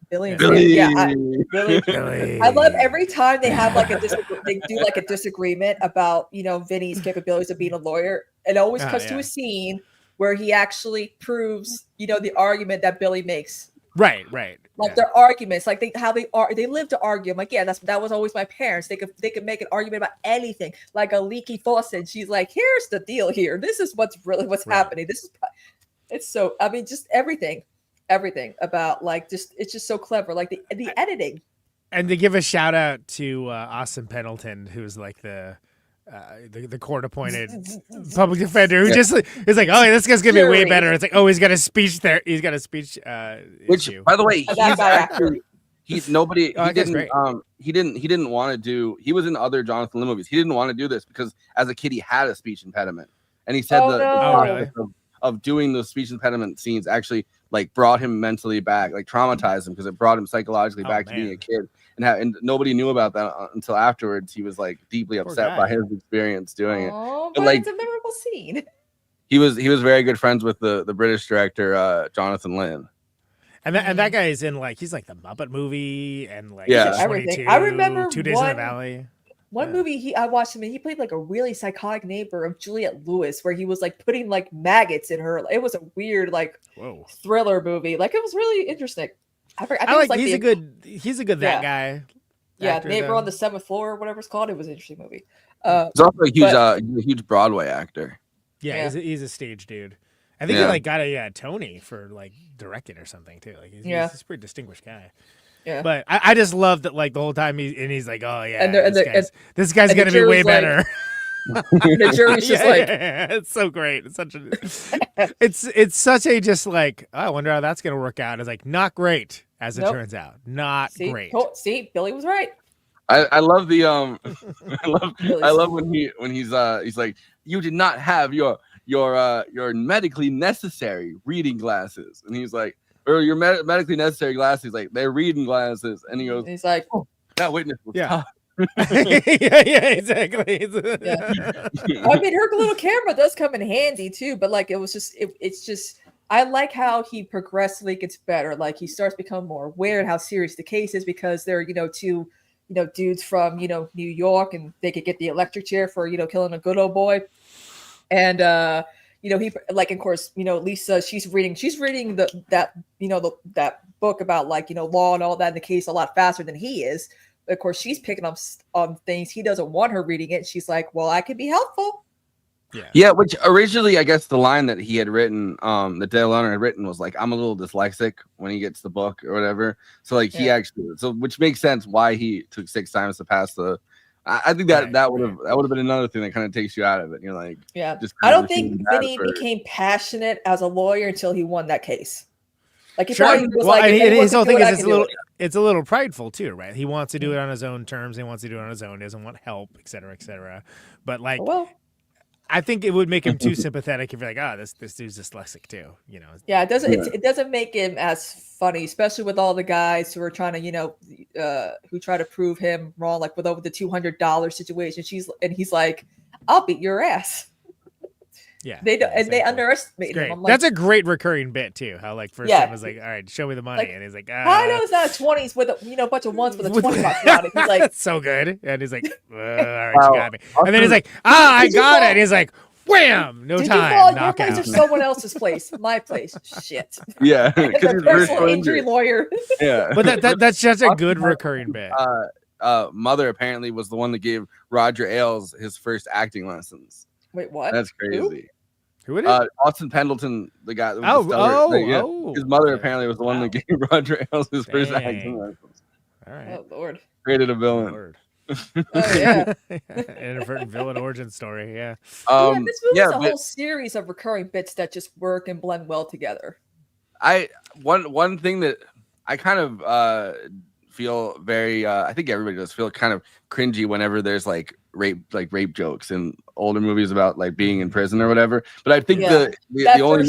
Billy. Yeah, Billy. I love every time they have like they do like a disagreement about Vinny's capabilities of being a lawyer. It always cuts to a scene where he actually proves the argument that Billy makes. Right. Like their arguments, like they live to argue. I'm like, yeah, that was always my parents. They could make an argument about anything, like a leaky faucet. She's like, here's the deal here. This is what's happening. It's so, I mean, just everything about like it's just so clever. Like the editing. And to give a shout out to Austin Pendleton, who's like the court-appointed public defender who just is like, oh, this guy's gonna be way better. It's like, oh, he's got a speech there. He's got a speech which, issue. by the way, he didn't want to do. He was in other Jonathan Lim movies. He didn't want to do this because as a kid he had a speech impediment, and he said the process of doing those speech impediment scenes actually like brought him mentally back, like traumatized him because it brought him psychologically back to being a kid. And nobody knew about that until afterwards. He was like deeply upset by his experience doing it. But like, it's a memorable scene. He was very good friends with the British director Jonathan Lynn. And that guy is in like he's like the Muppet movie and like everything. I remember 2 Days in the Valley. One movie I watched him and he played like a really psychotic neighbor of Juliette Lewis, where he was like putting like maggots in her. It was a weird like thriller movie. Like it was really interesting. I like he's a good that guy. Yeah, actor, Neighbor though. on the 7th Floor or whatever it's called. It was an interesting movie. He's also a huge Broadway actor. Yeah. He's a stage dude. I think he like got a Tony for like directing or something too. Like he's a pretty distinguished guy. Yeah. But I just love that like the whole time he's like, oh yeah, this guy's and gonna be way better. The jury's just it's so great. It's such a it's such a just like, oh, I wonder how that's gonna work out. It's like not great as it turns out. Not great. See, Billy was right. I love the I love when he's like, you did not have your medically necessary reading glasses, and he's like, or your medically necessary glasses, like they're reading glasses, and he goes, he's like, oh, that witness was tough. yeah, exactly. I mean, her little camera does come in handy too, but like it's just I like how he progressively gets better. Like he starts becoming more aware of how serious the case is because they're two dudes from New York, and they could get the electric chair for killing a good old boy, and he like, of course, Lisa, she's reading that book about like law and all that in the case a lot faster than he is. Of course, she's picking up on things. He doesn't want her reading it. She's like, well, I could be helpful. Yeah, which originally, I guess the line that he had written, that Dale Lerner had written was like, I'm a little dyslexic when he gets the book or whatever. So like he actually, which makes sense why he took 6 times to pass the. I think that would have been another thing that kind of takes you out of it. You're like, I don't think Vinny became passionate as a lawyer until he won that case. Like his whole thing is it's a little prideful too, right? He wants to do it on his own terms. He wants to do it on his own. He doesn't want help, et cetera, et cetera. But like, I think it would make him too sympathetic if you're like, oh, this dude's dyslexic too. You know. Yeah, it doesn't. It doesn't make him as funny, especially with all the guys who are trying to, who try to prove him wrong, like with over the $200 situation. He's like, "I'll beat your ass." Yeah, they don't, and they exactly. underestimate him. I'm like, That's a great recurring bit too. How like first time was like, all right, show me the money, and he's like, I know it's not 20s with a bunch of ones with a 20 bucks on it. He's like, that's so good, and he's like, all right, you got me. And then he's like, I got it. And he's like, wham, no did time, you fall at your knockout. place or someone else's place? My place. Shit. Yeah, the personal injury lawyer. Yeah, but that's just a good recurring bit. Mother apparently was the one that gave Roger Ailes his first acting lessons. Wait, what? That's crazy. Who it is? Austin Pendleton, the guy. That was his mother apparently was the one that gave Roger Ailes his first acting lessons. All right. Oh Lord. Created a villain. Oh yeah. Inadvertent villain origin story. Yeah. This movie is a whole series of recurring bits that just work and blend well together. One thing that I kind of feel very I think everybody does feel kind of cringy whenever there's like rape jokes in older movies about like being in prison or whatever. But I think the only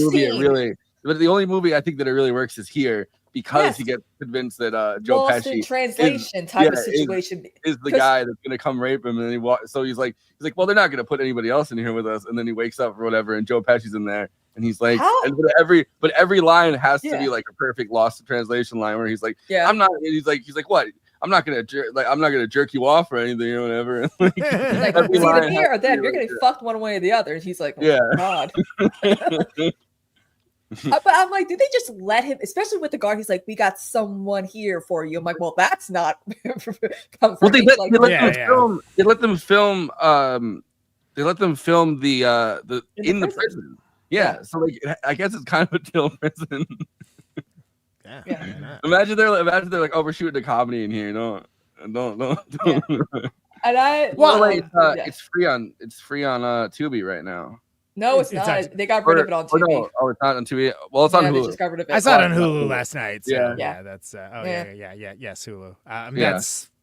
movie I think that it really works is here, because he gets convinced that Joe Lost Pesci in translation type of situation is the guy that's gonna come rape him, and then so he's like, well, they're not gonna put anybody else in here with us, and then he wakes up or whatever, and Joe Pesci's in there, and he's like, but every line has to be like a perfect lost in translation line where he's like, I'm not, he's like what? I'm not gonna jerk you off or anything or whatever. Like, it's either here or then. You're getting fucked one way or the other. And he's like, oh God. But I'm like, did they just let him, especially with the guard? He's like, we got someone here for you. I'm like, well, that's not. Well, they let them film the in the prison. Yeah, so like, I guess it's kind of a chill prison. Yeah. Imagine they're like, oh, we're shooting a comedy in here. Don't. And it's free on Tubi right now. No, it's not. They got rid of it on TV. No, it's not on Tubi. Well, it's on Hulu. Just got rid of it. I saw it on Hulu last night. So yeah, that's yes, Hulu.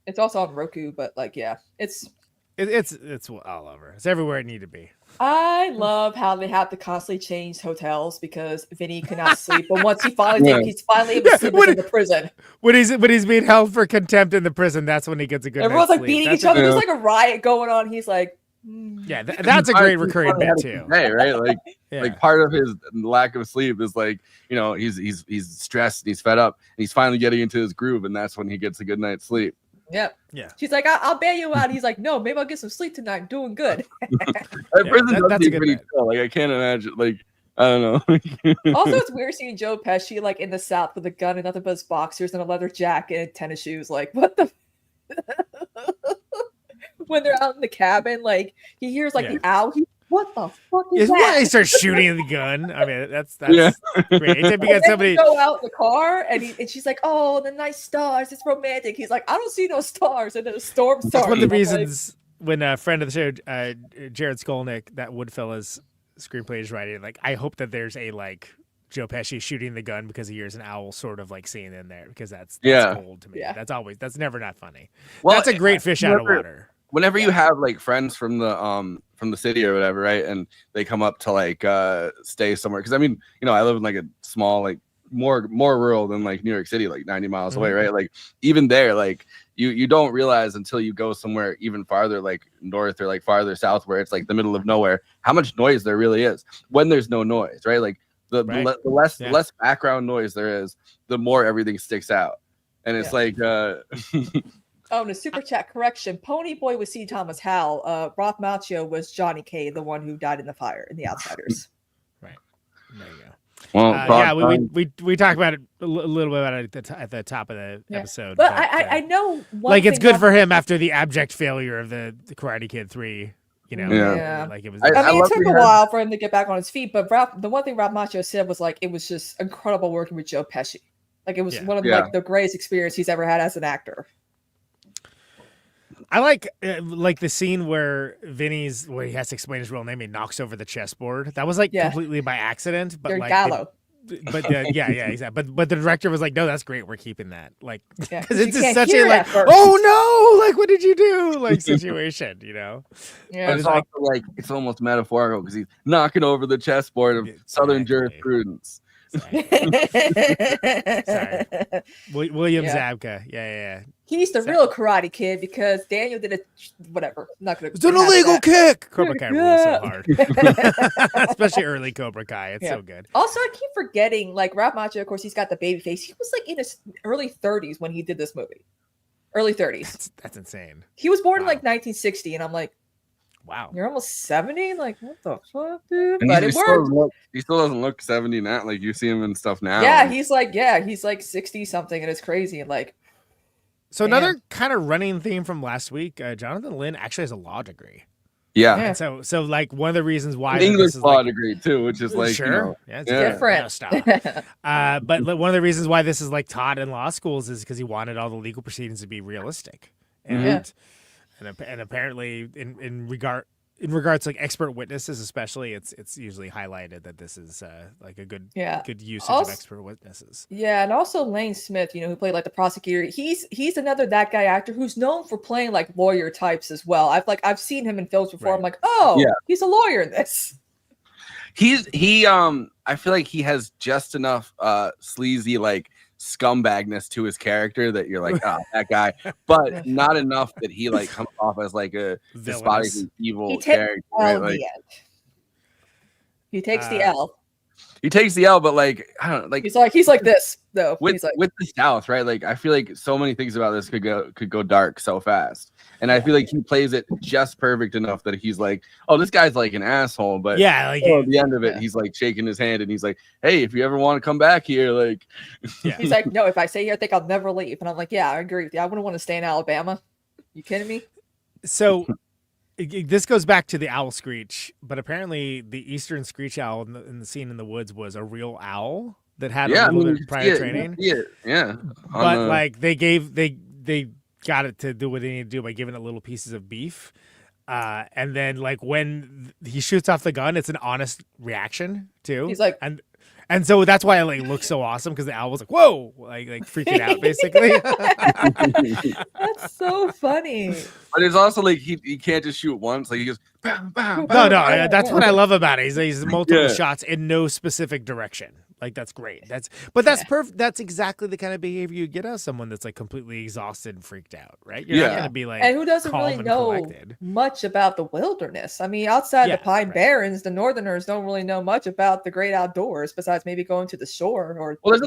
It's also on Roku, but like, it's all over. It's everywhere it need to be. I love how they have to constantly change hotels because Vinny cannot sleep. But once he's finally able to sleep in the prison. When he's being held for contempt in the prison, that's when he gets a good. Everyone's like beating each other. There's like a riot going on. He's like, yeah, that's a great recurring bit too. Hey, right? Like, like part of his lack of sleep is like, he's stressed, and he's fed up, and he's finally getting into his groove, and that's when he gets a good night's sleep. Yep. Yeah. She's like, I'll bail you out. He's like, no, maybe I'll get some sleep tonight. I'm doing good. That's a good pretty chill. Like, I can't imagine. Like, I don't know. Also, it's weird seeing Joe Pesci like in the South with a gun and nothing but his boxers and a leather jacket and tennis shoes. Like, what the? When they're out in the cabin, like he hears like the owl. What the fuck is that? Why he starts shooting the gun. I mean, that's great. Anytime you get somebody go out in the car and she's like, "Oh, the nice stars. It's romantic." He's like, "I don't see no stars," and then a storm starts. That's one of the reasons when a friend of the show, Jared Skolnick, that Woodfellas screenplay is writing. Like, I hope that there's a like Joe Pesci shooting the gun because he hears an owl sort of like scene in there, because that's gold to me. Yeah. That's never not funny. Well, that's a great fish out of water. Whenever you have like friends from the city or whatever, right, and they come up to like stay somewhere, because I mean, I live in like a small, like more rural than like New York City, like 90 miles away, right? Like even there, like you don't realize until you go somewhere even farther, like north or like farther south, where it's like the middle of nowhere, how much noise there really is when there's no noise, right? Like the less background noise there is, the more everything sticks out, and it's like. Oh, and a super chat correction. Pony Boy was C. Thomas Howell. Roth Macchio was Johnny K, the one who died in the fire in The Outsiders. Right. There you go. Well, we talked about it a little bit about it at the top of the episode. But I know like it's good for him after the abject failure of the Karate Kid 3. Like it was. I mean, it took a while for him to get back on his feet, but the one thing Roth Macchio said was like it was just incredible working with Joe Pesci. Like it was one of like the greatest experience he's ever had as an actor. I like the scene where he has to explain his real name. He knocks over the chessboard. That was like completely by accident, but like Gallo. But yeah, exactly. But the director was like, no, that's great. We're keeping that. Like, Yeah, because 'cause it's you just can't such hear a it like, at first. oh no, like what did you do? Like situation, you know. Yeah. But it's also like it's almost metaphorical because he's knocking over the chessboard of Southern Exactly. jurisprudence. Sorry. William Yeah. Zabka. Yeah. He's the real Karate Kid because Daniel did it. Whatever. I'm not gonna. It's an rehash illegal that. kick. Cobra Kai rules so Yeah. hard, especially early Cobra Kai. It's Yeah. so good. Also, I keep forgetting, like Ralph Macchio, of course, he's got the baby face. He was like in his early 30s when he did this movie. Early 30s. That's insane. He was born in Wow. like 1960, and I'm like, Wow. you're almost 70? Like, what the fuck, dude? And But he it still worked. doesn't look- he still doesn't look 70 now. Like you see him and stuff now. Yeah, he's like 60 something, and it's crazy. And like, So Damn. another kind of running theme from last week, Jonathan Lynn actually has a law degree. yeah. Yeah. And so like one of the reasons why An that English this is law like, degree too, which is like sure, you know, yeah, it's yeah. different. No, stop. But one of the reasons why this is like taught in law schools is because he wanted all the legal proceedings to be realistic, and Yeah. and apparently in regards to like expert witnesses, especially, it's usually highlighted that this is like a good usage Also- of expert witnesses. yeah, and also Lane Smith, who played like the prosecutor. He's another that guy actor who's known for playing like lawyer types as well. I've seen him in films before. Right. I'm like, oh, Yeah. he's a lawyer in this. I feel like he has just enough sleazy like scumbagness to his character that you're like, oh, that guy, but not enough that he like comes off as like a Villainous. despotically evil He takes character. the L Right? in Like the end. He takes the L. he takes the L, but like I don't know, like He's like this though. with He's like, with the South, right? Like I feel like so many things about this could go dark so fast, and I feel like he plays it just perfect enough that he's like, oh, this guy's like an asshole, but Yeah, like at the end of it, Yeah. he's like shaking his hand and he's like, hey, if you ever want to come back here, like, yeah. he's like, no, if I stay here, I think I'll never leave. And I'm like, yeah, I agree with you. I wouldn't want to stay in Alabama. You kidding me? So this goes back to the owl screech, but apparently the eastern screech owl in the scene in the woods was a real owl that had yeah, a little bit you of prior see it, training. yeah. But like they got it to do what they need to do by giving it little pieces of beef. And then like when he shoots off the gun, it's an honest reaction too. He's like- and so that's why it like looks so awesome because the owl was like, whoa, like freaking out basically. That's so funny. But it's also like he can't just shoot once. Like he goes, bam, bam, No, bam. that's what I love about it. He's multiple Yeah. shots in no specific direction. Like that's great. That's perfect. That's exactly the kind of behavior you get out of someone that's like completely exhausted and freaked out, right? You're not Yeah. gonna be like, And who doesn't calm really and know collected. much about the wilderness? I mean, outside Yeah, the Pine right. Barrens, the Northerners don't really know much about the great outdoors besides maybe going to the shore or. Well, there's a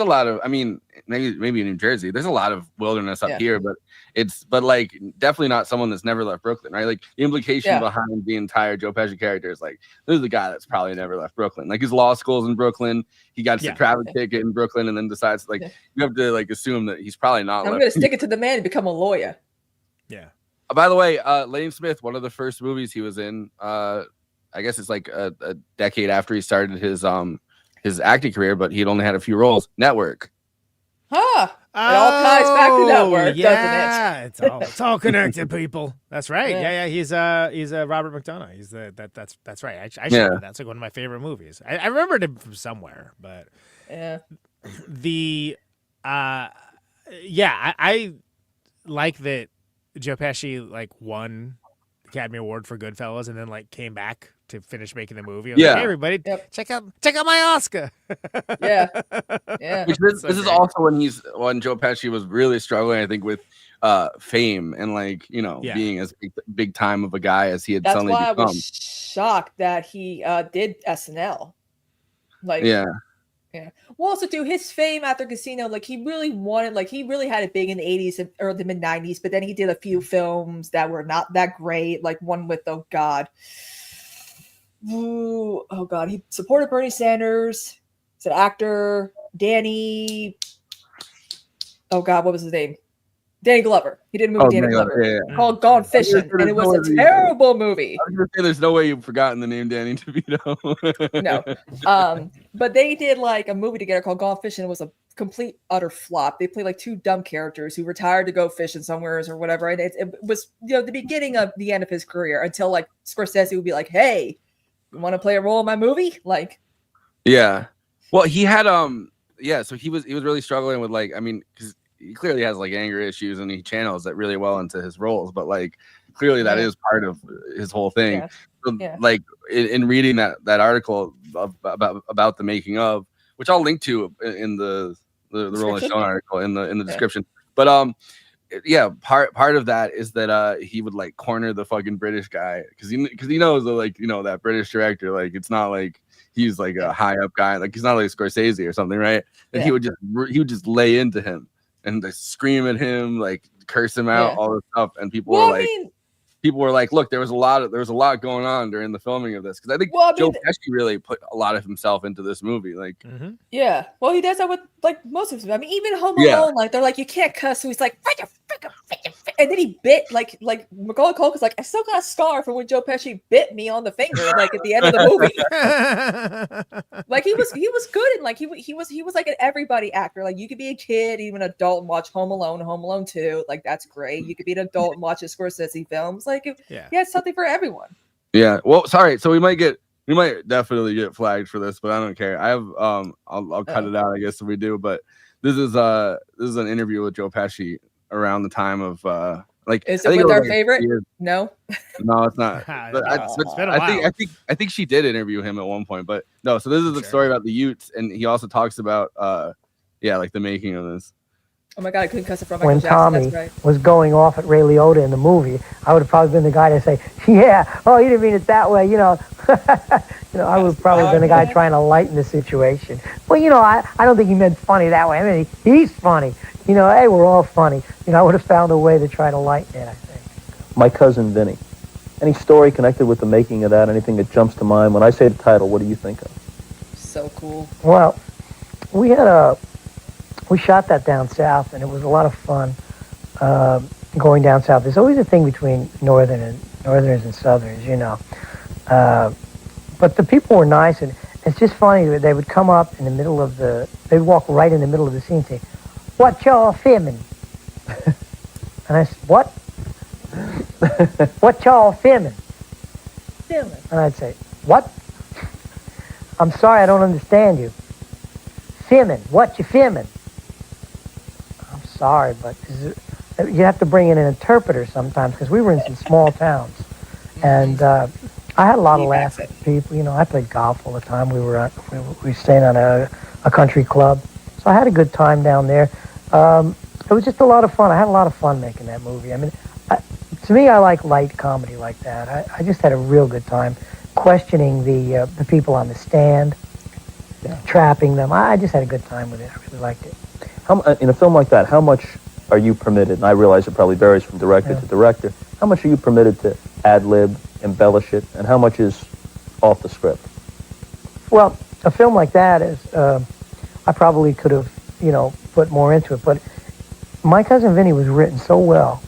lot of. I mean, maybe in New Jersey, there's a lot of wilderness up Yeah. here, but like definitely not someone that's never left Brooklyn, right? Like the implication Yeah. behind the entire Joe Pesci character is like this is a guy that's probably never left Brooklyn. Like his law school's in Brooklyn, he got Yeah. a traffic ticket in Brooklyn, and then decides like Yeah. you have to like assume that he's probably not I'm left. going to stick it to the man and become a lawyer. Yeah. By the way, Lane Smith, one of the first movies he was in, I guess it's like a decade after he started his acting career, but he'd only had a few roles. Network. Huh. It all ties back to network, yeah, it's all connected, people. That's right. Yeah. Yeah. He's Robert McDonough. He's that's right. I should Yeah. know. That's like one of my favorite movies. I remembered him from somewhere, but Yeah. the I like that Joe Pesci like won the Academy Award for Goodfellas and then like came back to finish making the movie. I was Yeah. like, hey, everybody, Yep. check out my Oscar. Yeah. Yeah. Which this So is great. also when Joe Pesci was really struggling, I think, with fame and like Yeah. being as big time of a guy as he had That's suddenly why I become. was shocked that he did SNL. Like, Yeah, well, also too, his fame after Casino, like he really had it big in the 80s or the mid 90s, but then he did a few films that were not that great, like one with oh god, he supported Bernie Sanders. He's an actor. Danny, oh god, what was his name? Danny Glover. He did a movie, Danny Glover, yeah. called Gone Fishing, and it was a terrible movie. I was gonna say there's no way you've forgotten the name Danny DeVito. No. But they did like a movie together called Gone Fishing. It was a complete utter flop. They played like two dumb characters who retired to go fishing somewheres or whatever. And it was, the beginning of the end of his career until like Scorsese would be like, hey, you want to play a role in my movie? Like, Yeah. Well, he had so he was really struggling with like, I mean, because he clearly has like anger issues and he channels that really well into his roles, but like clearly that is part of his whole thing. Yeah. So, Yeah. like in reading that article about the making of, which I'll link to in the Rolling Stone article in the description, but part of that is that he would like corner the fucking British guy because he knows that, like, you know, that British director, like, it's not like he's like a high up guy, like he's not like Scorsese or something, right? And he would just lay into him and like scream at him, like curse him out, all this stuff, and people were like, look, there was a lot going on during the filming of this, because I think Joe Pesci really put a lot of himself into this movie, like yeah. Well, he does that with like most of his. I mean, even Home Alone, like they're like, you can't cuss, so he's like, and then he bit like Macaulay Culkin's like, I still got a scar from when Joe Pesci bit me on the finger, like at the end of the movie. Like he was good, and like he was like an everybody actor. Like you could be a kid, even an adult, and watch Home Alone, Home Alone 2. Like that's great. You could be an adult and watch his Scorsese films. Like he had something for everyone. Yeah. Well, sorry. So we might definitely get flagged for this, but I don't care. I have I'll cut it out, I guess, if we do. But this is an interview with Joe Pesci around the time of like. Is it with our favorite? No. No, it's not. It's been a while. I think she did interview him at one point, but no. So this is the story about the YOUTS, and he also talks about like the making of this. Oh my God, I couldn't cuss it from When Tommy was going off at Ray Liotta in the movie, I would have probably been the guy to say, yeah, oh, you didn't mean it that way, you know. I would have probably been the guy trying to lighten the situation. Well, I don't think he meant funny that way. I mean, he's funny. Hey, we're all funny. I would have found a way to try to lighten it, I think. My Cousin Vinny. Any story connected with the making of that? Anything that jumps to mind? When I say the title, what do you think of? So cool. Well, we shot that down south, and it was a lot of fun going down south. There's always a thing between Northerners and Southerners, But the people were nice, and it's just funny that they would come up in the middle of they'd walk right in the middle of the scene and say, "What y'all filming?" And I said, "What? What y'all filming?" Filming. And I'd say, "What? I'm sorry, I don't understand you." Filming. What you filming? I'm sorry, but you have to bring in an interpreter sometimes, because we were in some small towns. And I had a lot of laughs with people. I played golf all the time. We were staying on a country club. So I had a good time down there. It was just a lot of fun. I had a lot of fun making that movie. I mean, to me, I like light comedy like that. I just had a real good time questioning the people on the stand, trapping them. I just had a good time with it. I really liked it. In a film like that, how much are you permitted, and I realize it probably varies from director to director, how much are you permitted to ad-lib, embellish it, and how much is off the script? Well, a film like that is, I probably could have, put more into it, but My Cousin Vinny was written so well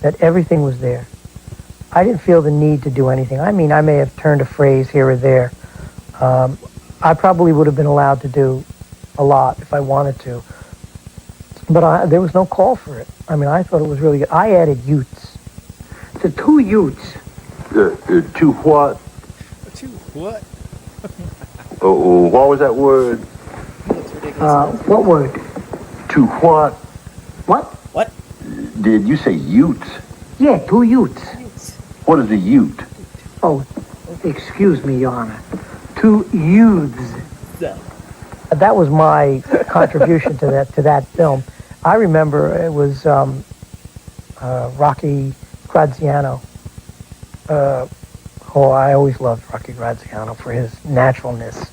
that everything was there. I didn't feel the need to do anything. I mean, I may have turned a phrase here or there. I probably would have been allowed to do a lot if I wanted to, but there was no call for it. I mean, I thought it was really good. I added YOUTS. The 2 YOUTS. The 2 what? 2 what? What was that word? What word? 2 what? What? What? Did you say YOUTS? Yeah, 2 YOUTS. What is a YOUT? Oh, excuse me, Your Honor. 2 youths. That was my contribution to that film. I remember it was Rocky Graziano. I always loved Rocky Graziano for his naturalness.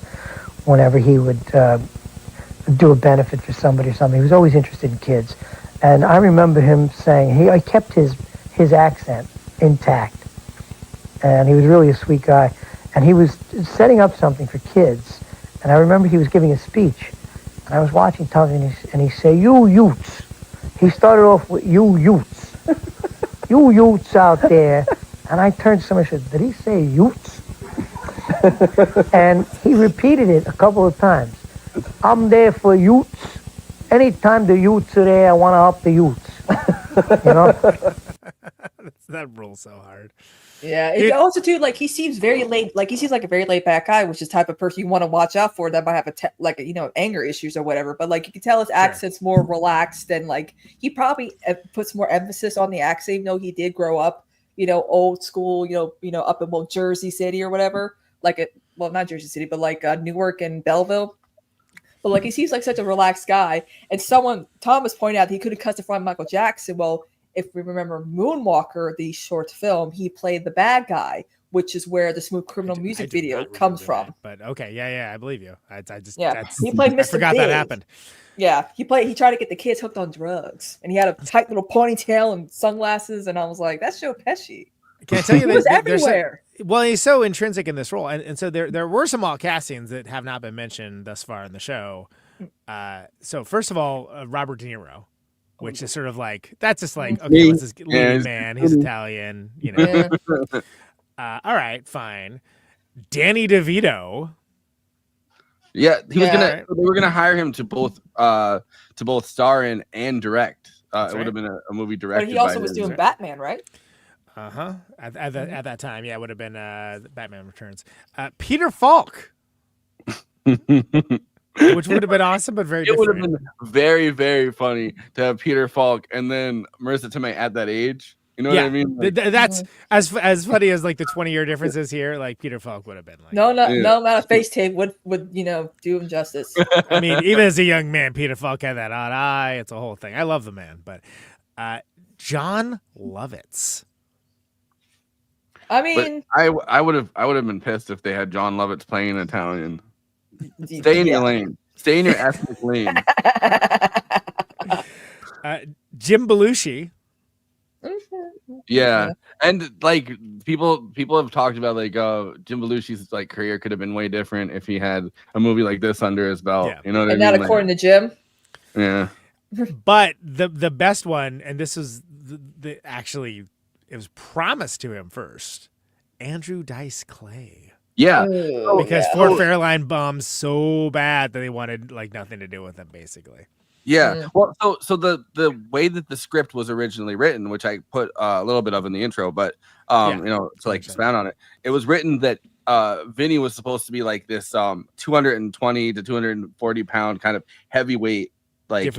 Whenever he would do a benefit for somebody or something, he was always interested in kids. And I remember him saying he kept his accent intact, and he was really a sweet guy. And he was setting up something for kids. And I remember he was giving a speech. And I was watching something, and he said, "You youths." He started off with, "You youths." "You youths out there." And I turned to somebody and said, "Did he say youths?" And he repeated it a couple of times. "I'm there for youths. Anytime the youths are there, I want to help the youths." That rules so hard. Yeah, it also too like he seems very laid, like he seems like a very laid back guy, which is the type of person you want to watch out for that might have anger issues or whatever. But like you can tell his accent's more relaxed and like he probably puts more emphasis on the accent, even though he did grow up, old school, up in Jersey City or whatever, not Jersey City, but like Newark and Belleville. But like he seems like such a relaxed guy. And Thomas pointed out that he could have customied Michael Jackson. Well, if we remember Moonwalker, the short film, he played the bad guy, which is where the Smooth Criminal music video comes from. But okay, yeah, I believe you. I just he played Mr. I forgot Big. that happened. Yeah, he tried to get the kids hooked on drugs, and he had a tight little ponytail and sunglasses, and I was like, that's Joe Pesci. Can I tell you he was everywhere. Well, he's so intrinsic in this role, and so there were some alt castings that have not been mentioned thus far in the show. So first of all, Robert De Niro. Which is sort of like, that's just like, okay, what's this leading man? He's Italian, all right, fine. Danny DeVito. Yeah, they were gonna hire him to both star in and direct. It would have been a movie directed. But he also was doing Batman, right? At that time, yeah, it would have been Batman Returns. Peter Falk. Which would have been awesome, but very different. It would have been very, very funny to have Peter Falk and then Marisa Tomei at that age. You know what I mean? Like, that's as funny as like the 20-year differences here. Like Peter Falk would have been like no amount of face tape would do him justice. I mean, even as a young man, Peter Falk had that odd eye. It's a whole thing. I love the man, but John Lovitz. I mean, but I would have been pissed if they had John Lovitz playing an Italian. Stay in your lane. Stay in your ethnic lane. Jim Belushi. Yeah, and like people have talked about like Jim Belushi's like career could have been way different if he had a movie like this under his belt. Yeah. You know what and I mean? Not according to Jim. Yeah. But the best one, and this was actually it was promised to him first. Andrew Dice Clay. Yeah, because Fort Fairline bombed so bad that they wanted like nothing to do with them, basically. Yeah. Well, so the way that the script was originally written, which I put a little bit of in the intro, but to like expound on it, it was written that Vinny was supposed to be like this 220 to 240 pound kind of heavyweight, like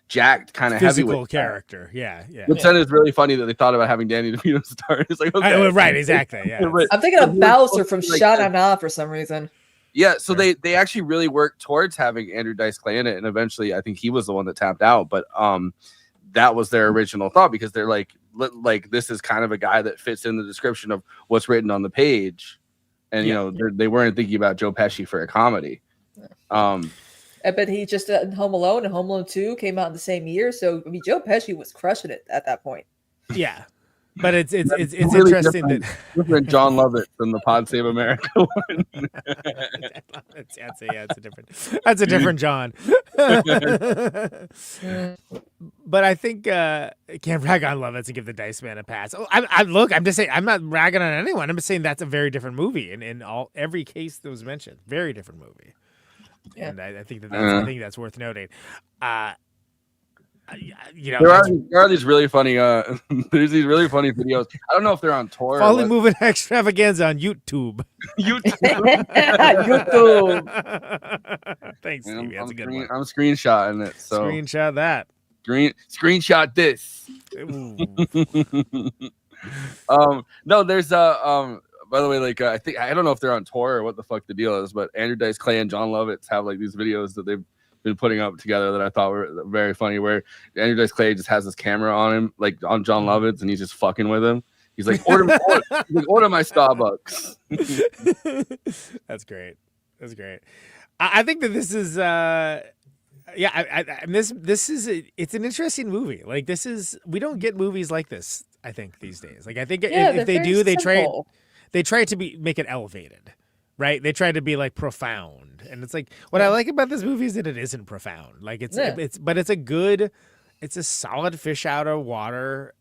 jacked kind of physical heavyweight character. Yeah. Which then is really funny that they thought about having Danny DeVito start. It's like, okay. Right, exactly. Yeah. I'm thinking of Bowser from Shut Up for some reason. Yeah, so they actually really worked towards having Andrew Dice Clay in it, and eventually I think he was the one that tapped out. But that was their original thought because they're like this is kind of a guy that fits in the description of what's written on the page, and they weren't thinking about Joe Pesci for a comedy. But he just Home Alone and Home Alone 2 came out in the same year, so I mean Joe Pesci was crushing it at that point. Yeah. But it's really interesting different John Lovitz than the Pod Save America one. That's a different John. But I think I can't rag on Lovitz and give the Dice Man a pass. I'm just saying I'm not ragging on anyone. I'm just saying that's a very different movie in every case that was mentioned. Very different movie. Yeah. And I think that's worth noting. There are these really funny there's these really funny videos. I don't know if they're on tour. Folly Moving Extravaganza on YouTube. YouTube. Thanks, Stevie. That's a good one. I'm screenshotting it. So screenshot that. Screenshot this. No, there's by the way, like I don't know if they're on tour or what the fuck the deal is, but Andrew Dice Clay and John Lovitz have like these videos that they've been putting up together that I thought were very funny, where Andrew Dice Clay just has his camera on him, like on John Lovitz, and he's just fucking with him. He's like, order my Starbucks. That's great. I think that this is this is it's an interesting movie. Like we don't get movies like this, I think, these days. Like I think if they do, they try to make it elevated. Right, they try to be like profound, and it's like what I like about this movie is that it isn't profound. Like it's a solid fish out of water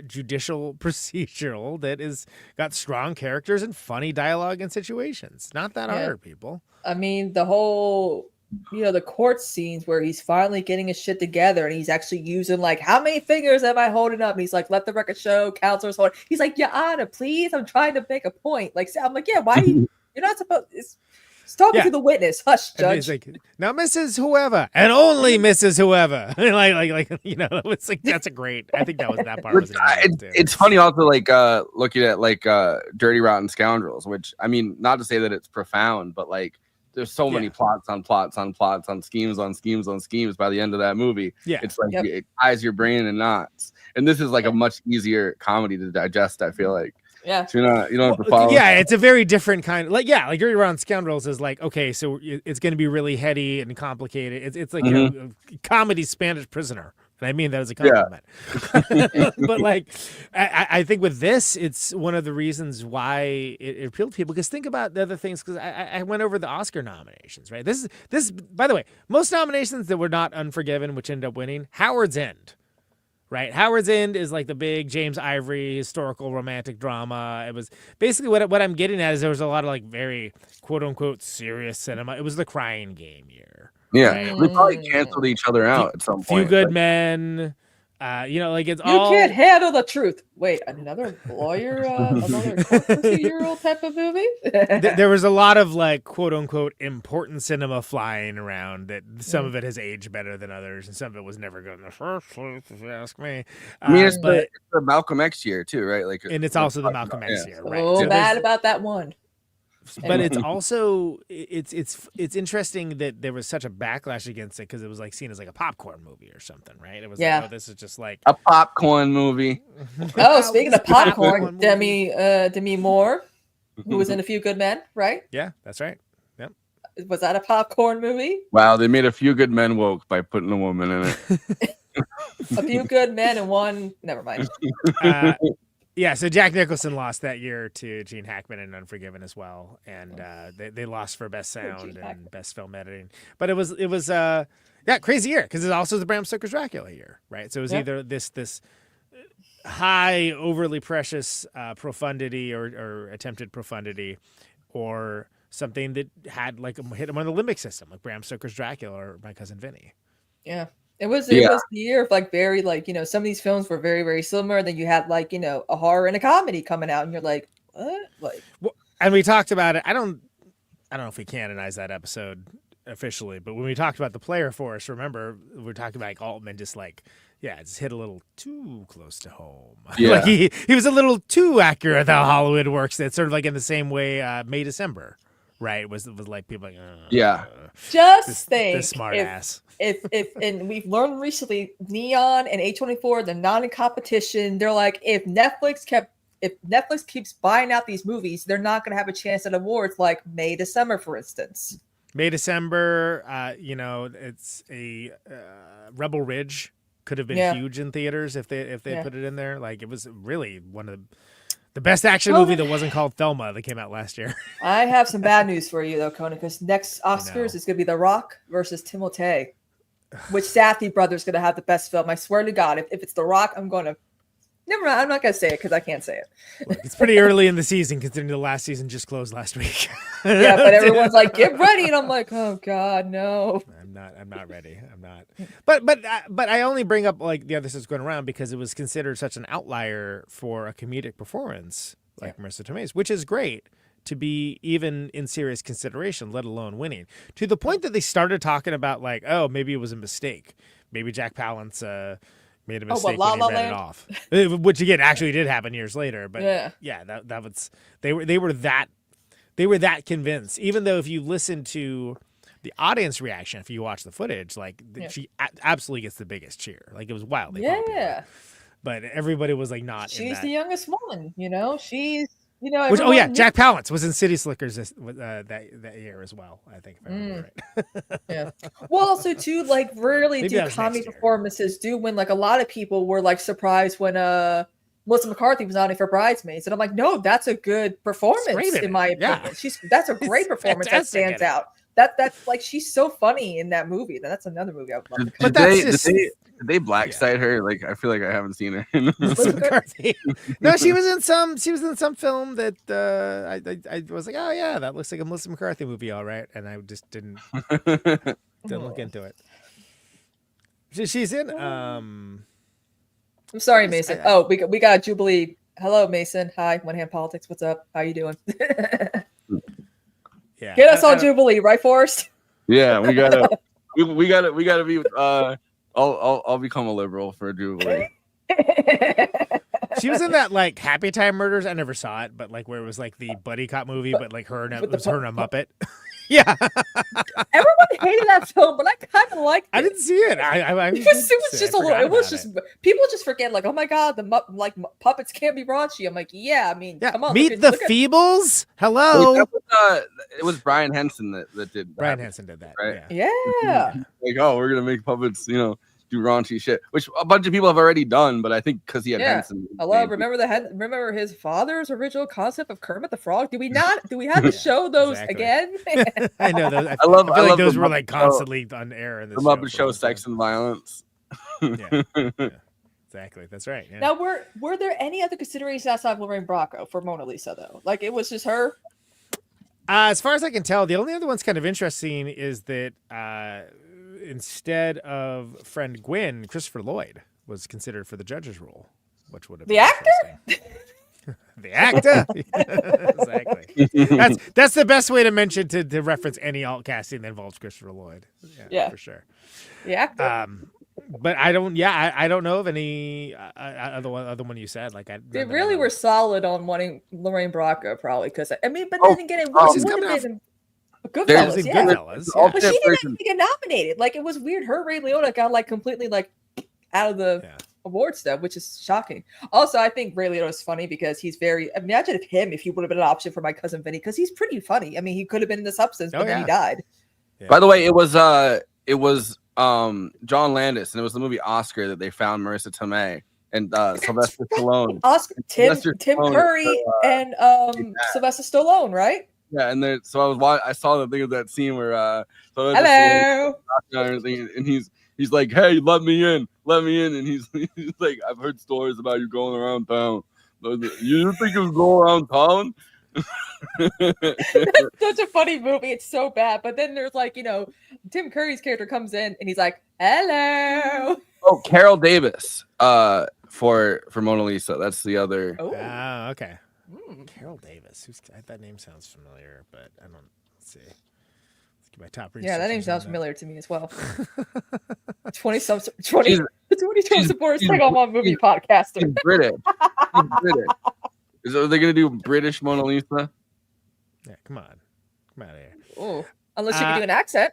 judicial procedural that is got strong characters and funny dialogue and situations. Not that hard, people. I mean, the whole the court scenes where he's finally getting his shit together and he's actually using like, how many fingers am I holding up? And he's like, let the record show, counselor's holding. He's like, Your Honor, please, I'm trying to make a point. Like, I'm like, yeah, why you're not supposed. It's talking to the witness. Hush, judge. He's like, now, Mrs. Whoever, and only Mrs. Whoever. like, it's like that's a great. I think that part was. It's funny also, like looking at like Dirty Rotten Scoundrels, which I mean, not to say that it's profound, but like there's so many plots on plots on plots on schemes on schemes on schemes. By the end of that movie, it's like it ties your brain in knots. And this is like a much easier comedy to digest. I feel like. Yeah, so you don't have to follow. Yeah, it's a very different kind of like Dirty Rotten Scoundrels is like, okay, so it's going to be really heady and complicated. It's like a comedy Spanish Prisoner, and I mean that as a compliment. Yeah. But like, I think with this, it's one of the reasons why it appealed to people. Because think about the other things. Because I went over the Oscar nominations, right? This by the way, most nominations that were not Unforgiven, which ended up winning, Howard's End. Right, Howard's End is like the big James Ivory historical romantic drama. It was basically what I'm getting at is there was a lot of like very quote unquote serious cinema. It was the Crying Game year. Yeah, right? We probably canceled each other out at some point. Few Good Men. Like it's you can't handle the truth. Wait, another lawyer, another court procedure type of movie? There was a lot of like quote unquote important cinema flying around that some of it has aged better than others, and some of it was never good in the first place, if you ask me. I mean, it's the Malcolm X year too, right? Like, and it's also the Malcolm X year, right? So bad about that one. But it's also it's interesting that there was such a backlash against it because it was like seen as like a popcorn movie or something, right? It was like, oh, this is just like a popcorn movie. Oh, speaking of popcorn, Demi Moore, who was in A Few Good Men, right? Yeah, that's right. Yep. Was that a popcorn movie? Wow, they made A Few Good Men woke by putting a woman in it. A Few Good Men and one. Never mind. Yeah, so Jack Nicholson lost that year to Gene Hackman in Unforgiven as well, and they lost for best sound and best film editing. But it was crazy year because it's also the Bram Stoker's Dracula year, right? So it was either this high, overly precious profundity or attempted profundity, or something that had like hit him on the limbic system, like Bram Stoker's Dracula or My Cousin Vinny. Yeah. It was the year of like very like, some of these films were very, very similar. Then you had like, a horror and a comedy coming out and you're like, what? Like, well, and we talked about it. I don't know if we canonize that episode officially, but when we talked about the player Forrest, remember we were talking about like Altman just like, it's hit a little too close to home. Yeah. Like he was a little too accurate at how Hollywood works. That's sort of like in the same way May December. Right, was like people like just think this smart ass. If and we've learned recently, Neon and A24, they're not in competition. They're like if Netflix keeps buying out these movies, they're not going to have a chance at awards like May December, for instance. May December, it's a Rebel Ridge could have been huge in theaters if they put it in there. Like it was really one of the best action movie that wasn't called Thelma that came out last year. I have some bad news for you, though, Conan, because next Oscars is going to be The Rock versus Timothée, which Safdie brothers going to have the best film. I swear to God, if it's The Rock, I'm going to... Never mind, I'm not going to say it because I can't say it. Look, it's pretty early in the season considering the last season just closed last week. Yeah, but everyone's like, get ready. And I'm like, oh, God, no. I'm not ready. I'm not. But I only bring up like the other stuff's going around because it was considered such an outlier for a comedic performance like Marisa Tomei's, which is great to be even in serious consideration, let alone winning. To the point that they started talking about like, oh, maybe it was a mistake. Maybe Jack Palance made a mistake when he read it off, which again actually did happen years later. But that was they were that convinced. Even though if you listen to the audience reaction, if you watch the footage, like she absolutely gets the biggest cheer. Like it was wild. Popular. But everybody was like not. She's the youngest one, She's Jack Palance was in City Slickers that year as well. I think if I remember right. Well, also too, like rarely do comedy performances do win. Like a lot of people were like surprised when Melissa McCarthy was nominated for Bridesmaids, and I'm like, no, that's a good performance in my opinion. That's a great performance that stands out. That's like she's so funny in that movie. That's another movie I would love to. But Did they black side her? Like, I feel like I haven't seen her. Melissa McCarthy. No, she was in some film that I was like, oh yeah, that looks like a Melissa McCarthy movie, all right. And I just didn't look into it. She's in I'm sorry, Mason. We got Jubilee. Hello, Mason. Hi, One Hand Politics. What's up? How you doing? Yeah. Get us on Jubilee, right, Forrest? Yeah, we gotta be. I'll become a liberal for Jubilee. She was in that like Happy Time Murders. I never saw it, but like where it was like the buddy cop movie, but like her and her and a Muppet. Yeah. Everyone hated that film, but I kind of liked it. I didn't see it. Because it was just a little. It was just people just forget like, oh my god, puppets can't be raunchy. I'm like, yeah. I mean, come on. Meet the Feebles. Hello. It was Brian Henson that did. Brian Henson did that. Right? Yeah. Like, oh, we're gonna make puppets, do raunchy shit, which a bunch of people have already done, but I think because he had Henson. Hello, remember his father's original concept of Kermit the Frog? Do we have to show those again? I know those. I feel like those were like constantly on air in this the Muppet Show, Sex and Violence. Yeah, exactly. That's right. Yeah. Now, were there any other considerations outside of Lorraine Bracco for Mona Lisa though? Like it was just her. As far as I can tell, the only other one's kind of interesting is that instead of friend Gwynne, Christopher Lloyd was considered for the judge's role, which would have been the actor. Exactly. That's the best way to mention to reference any alt casting that involves Christopher Lloyd. Yeah, for sure. The actor. But I don't know of any other one you said. Like they really were solid on wanting Lorraine Bracco, probably because but then again, it would have been Goodfellas, yeah. But she didn't even get nominated. Like it was weird. Her Ray Liotta got like completely like out of the award stuff, which is shocking. Also, I think Ray Liotta is funny because he's very. Imagine if he would have been an option for My Cousin Vinny because he's pretty funny. I mean, he could have been in The Substance, but then he died. Yeah. By the way, it was John Landis, and it was the movie Oscar that they found Marisa Tomei and Sylvester Stallone. Tim Curry and Sylvester Stallone, right? Yeah, and then I saw the thing of that scene where hello, and he's like, hey, let me in, and he's like, I've heard stories about you going around town. You think you go around town? That's such a funny movie. It's so bad. But then there's like, Tim Curry's character comes in and he's like, hello. Oh, Carol Davis for Mona Lisa. That's the other. Oh, okay. Carol Davis. That name sounds familiar, but I don't. Let's see. Let's get my top research. Yeah, that name sounds familiar to me as well. 20 supporters take on one movie podcaster. She's British. Are they going to do British Mona Lisa? Yeah, come on out of here. Oh, unless you can do an accent.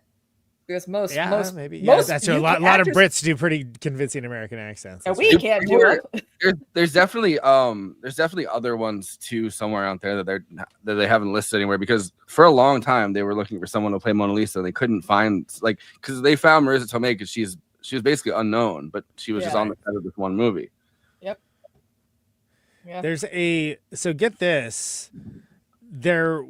Because most maybe that's true. A lot of Brits do pretty convincing American accents. And we can't do it. There's definitely other ones too somewhere out there that they haven't listed anywhere, because for a long time they were looking for someone to play Mona Lisa and they couldn't find, like, because they found Marisa Tomei because she was basically unknown, but she was just on the set of this one movie. Yep. Yeah. So get this, the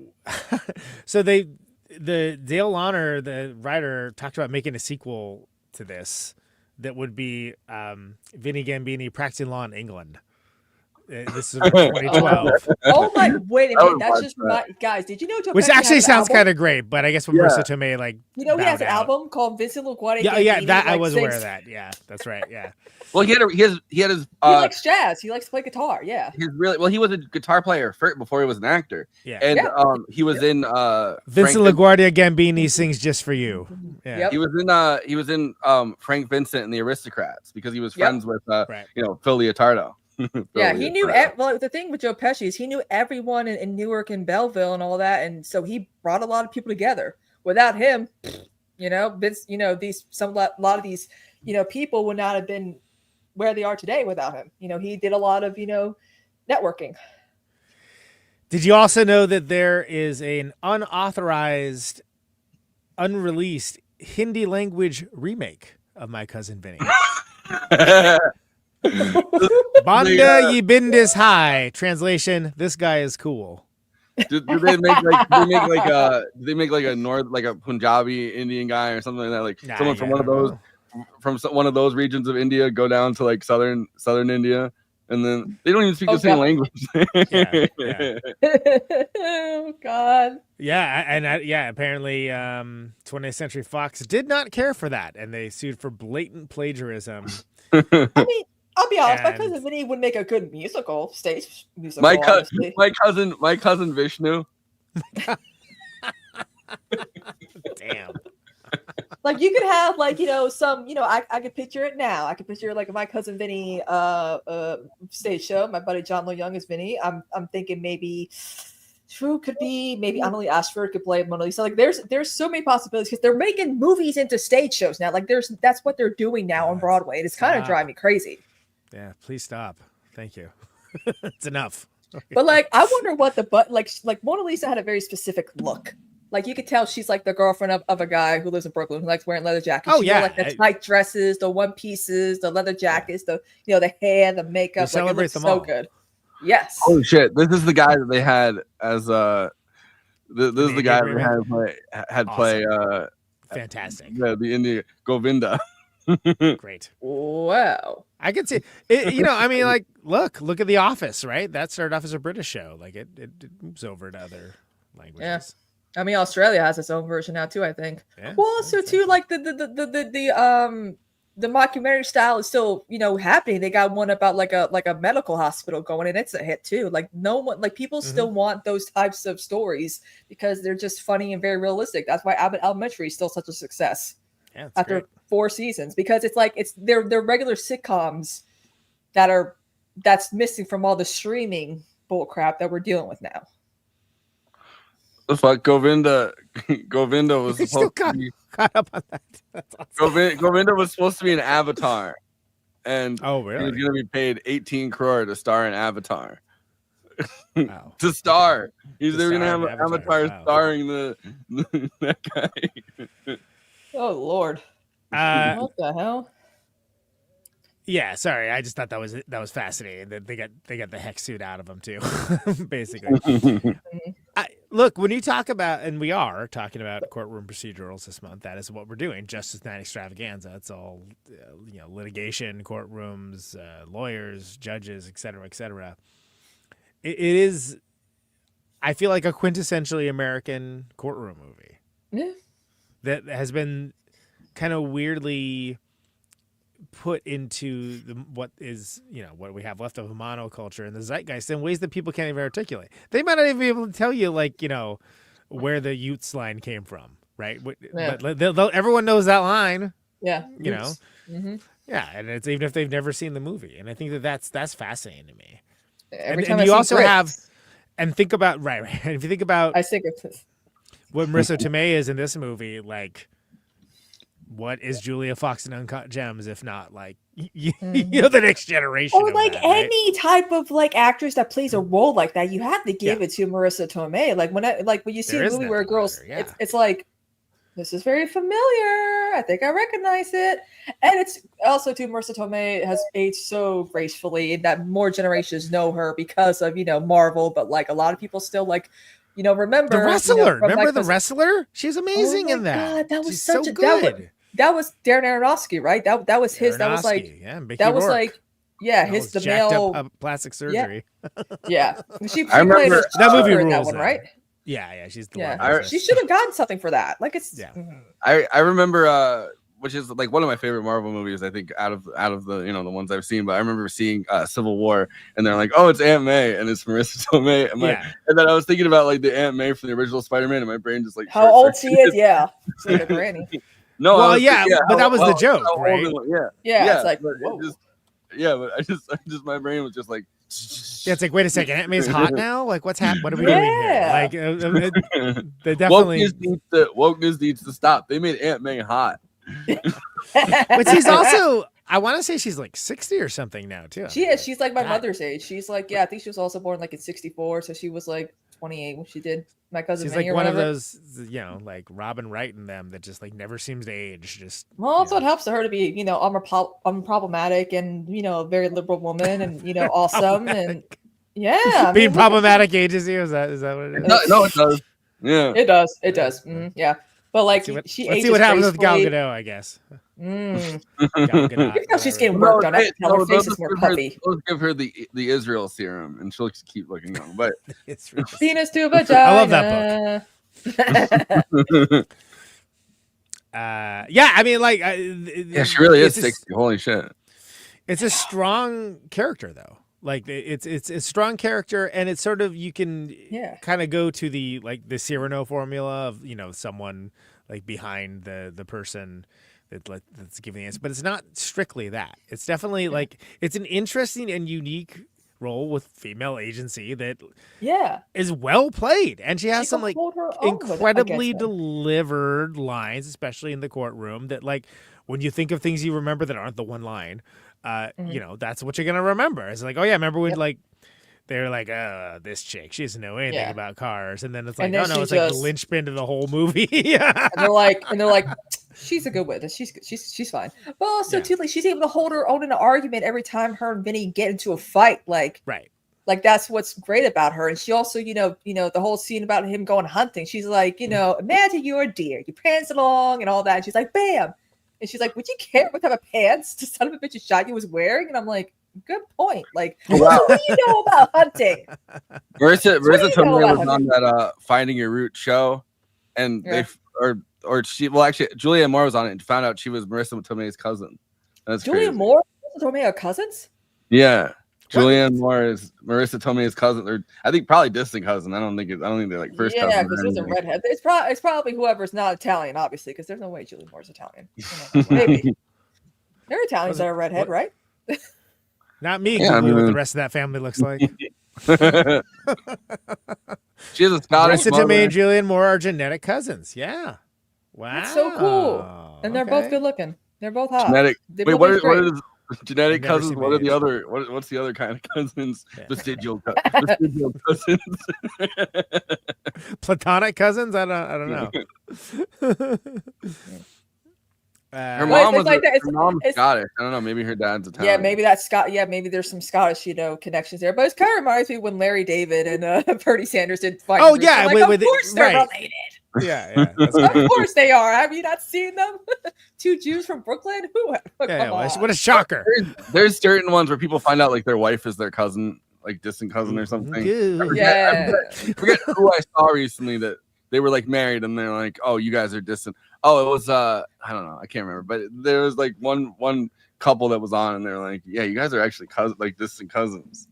Dale Launer, the writer, talked about making a sequel to this that would be Vinny Gambini practicing law in England. This is 2012. Oh my! Wait a minute. That's just guys. Did you know? Which actually sounds kind of great, but I guess when Marisa Tomei he has an album called Vincent LaGuardia. Yeah, that I was aware of that. Yeah, that's right. Yeah. Well, he had his. He likes jazz. He likes to play guitar. Yeah. He was a guitar player before he was an actor. Yeah. And he was in Vincent LaGuardia Gambini Sings Just for You. Yeah. He was in Frank Vincent and the Aristocrats because he was friends with Phil Leotardo. Yeah, he knew. Well, the thing with Joe Pesci is he knew everyone in Newark and Belleville and all that, and so he brought a lot of people together. Without him, Vince, a lot of these, people would not have been where they are today without him. He did a lot of, networking. Did you also know that there is an unauthorized, unreleased Hindi language remake of My Cousin Vinny? Banda ye bindis high. Translation: this guy is cool. Do they make like a Punjabi Indian guy or something like that? Like someone from one of those from one of those regions of India go down to like southern India, and then they don't even speak the same language. Oh God. Yeah, and apparently 20th Century Fox did not care for that, and they sued for blatant plagiarism. I mean, I'll be honest, My Cousin Vinny would make a good stage musical. My cousin Vishnu. Damn. Like you could have some, I could picture it now. I could picture like My Cousin Vinny stage show. My buddy John Lo-Young is Vinny. I'm thinking maybe True could be, maybe Emily Ashford could play Mona Lisa. Like there's so many possibilities because they're making movies into stage shows now. Like that's what they're doing now on Broadway. And it's kind of driving me crazy. Yeah, please stop. Thank you. It's enough. But like I wonder what like Mona Lisa had a very specific look. Like you could tell she's like the girlfriend of a guy who lives in Brooklyn who likes wearing leather jackets. Oh, yeah. Like the tight dresses, the one pieces, the leather jackets, the hair, the makeup. We like it looks them so all. good. Yes. Oh shit! This is the guy that they had as This is the guy that had play. Fantastic. The India Govinda. Great. Wow. I could see it. I mean, like, look at The Office, right? That started off as a British show. Like it moves over to other languages. Yeah. I mean, Australia has its own version now too. I think. Yeah, well, also too, like the mockumentary style is still happening. They got one about like a medical hospital going, and it's a hit too. Like people still want those types of stories because they're just funny and very realistic. That's why Abbott Elementary is still such a success. Yeah, after 4 seasons, because they're regular sitcoms that's missing from all the streaming bull crap that we're dealing with now. The fuck, Govinda was supposed to be caught up on that. That's awesome. Govinda was supposed to be an Avatar, and oh really? He was gonna be paid 18 crore to star in Avatar. Wow. To star, they're gonna have an Avatar. Avatar starring that guy. Oh Lord! What the hell? Yeah, sorry. I just thought that was fascinating. That they got the hex suit out of them too, basically. Look, when you talk about, and we are talking about courtroom procedurals this month, that is what we're doing. Justice Night Extravaganza. It's all litigation, courtrooms, lawyers, judges, et cetera, et cetera. It is, I feel like, a quintessentially American courtroom movie. Yeah. That has been kind of weirdly put into what is what we have left of monoculture and the zeitgeist in ways that people can't even articulate. They might not even be able to tell you where the YOUTS line came from, right? Yeah. But everyone knows that line. Yeah, Mm-hmm. Yeah, and it's even if they've never seen the movie, and I think that's fascinating to me. Every and you also have, and think about right. And if you think about, I think it's what Marisa Tomei is in this movie, like. What is Julia Fox in Uncut Gems if not the next generation? Or that, any type of actress that plays a role like that, you have to give it to Marisa Tomei. When you see a movie where girls, it's like, this is very familiar. I think I recognize it. And it's also too, Marisa Tomei has aged so gracefully that more generations know her because of Marvel, but a lot of people still remember the wrestler. Remember the wrestler? She's amazing in that. God, that was She's such so a good. That was Darren Aronofsky, right? That was his. That was that was his the male up plastic surgery. Yeah. She I remember that movie rules. That one, right? Yeah, she's the one. She should have gotten something for that. I remember which is one of my favorite Marvel movies, I think, out of the the ones I've seen. But I remember seeing Civil War, and they're like, "Oh, it's Aunt May," and it's Marisa Tomei. And then I was thinking about the Aunt May from the original Spider-Man, and my brain just how old she is. Yeah, she's like a granny. No, but that was the joke, right? Yeah, it's like, but I just my brain was just like. Yeah, it's wait a second, Aunt May's hot now? What's happening? What are we doing here? They definitely wokeness needs to stop. They made Aunt May hot. But she's also, I want to say she's 60 or something now too. She is. She's my mother's age. She's I think she was also born in 64, so she was 28 when she did My Cousin She's Vinny one of those, Robin Wright in them that just never seems to age. Also it helps her to be, unproblematic and a very liberal woman and awesome and being problematic ages you. Is that what it is? No, it does. Yeah, it does. Mm-hmm. Yeah. But like let's she see ages what happens with Gal gracefully. Gadot, I guess. Mm. Gal Gadot, Even though she's getting whatever. work done, I can tell her face is more puffy. Let's give her the Israel serum, and she'll just keep looking young. But Penis to vagina. I love that book. Yeah, I mean, like, yeah, she really is 60. Holy shit! It's a strong character, though. Like, it's a strong character, and it's sort of you can kind of go to the Cyrano formula of someone like behind the person that's giving the answer, but it's not strictly that. It's definitely like it's an interesting and unique role with female agency that is well played, and she has some like incredibly delivered lines, especially in the courtroom, that like when you think of things you remember that aren't the one line, that's what you're gonna remember. It's like, oh yeah, remember when like they're like, this chick, she doesn't know anything about cars, and then it's like, oh no, it's like the linchpin to the whole movie. and they're like, she's a good witness. She's fine. But also too, like she's able to hold her own in an argument every time her and Vinny get into a fight. Like, like that's what's great about her. And she also, the whole scene about him going hunting. She's like, imagine you're a deer, you prance along and all that. And she's like, bam. And she's like, would you care what type of pants the son of a bitch who shot you was wearing? And I'm like, good point. Like, what do you know about hunting? Marisa Tomei was on that Finding Your Root show, and Julianne Moore was on it and found out she was Marisa Tomei's cousin. That's Julianne Moore and Marisa Tomei are cousins? Yeah. Julianne Moore is Marisa Tomei's cousin, or I think probably distant cousin. I don't think they're like first cousin. Yeah, because there's a redhead. It's probably whoever's not Italian, obviously, because there's no way Julianne Moore's Italian. Maybe. There are Italians that are redhead, right? Not me. Yeah, what the rest of that family looks like. She has a Scottish Marisa Tomei and Julianne Moore are genetic cousins. Yeah. Wow. That's so cool. And they're both good looking. They're both hot. Wait, what is genetic cousins? What are the other? What's the other kind of cousins? Vestigial cousins. Platonic cousins? I don't know. Her mom was Scottish. I don't know. Maybe her dad's Italian. Yeah, maybe that's Scott. Yeah, maybe there's some Scottish, connections there. But it kind of reminds me when Larry David and Bernie Sanders did fight. Oh yeah, of course they're related. Yeah. Of course they are. Have you not seen them? Two Jews from Brooklyn. What a shocker! There's certain ones where people find out like their wife is their cousin, like distant cousin or something. I forget who I saw recently that they were like married and they're like, oh, you guys are distant. Oh, it was I don't know, I can't remember, but there was like one couple that was on and they're like, yeah, you guys are actually distant cousins.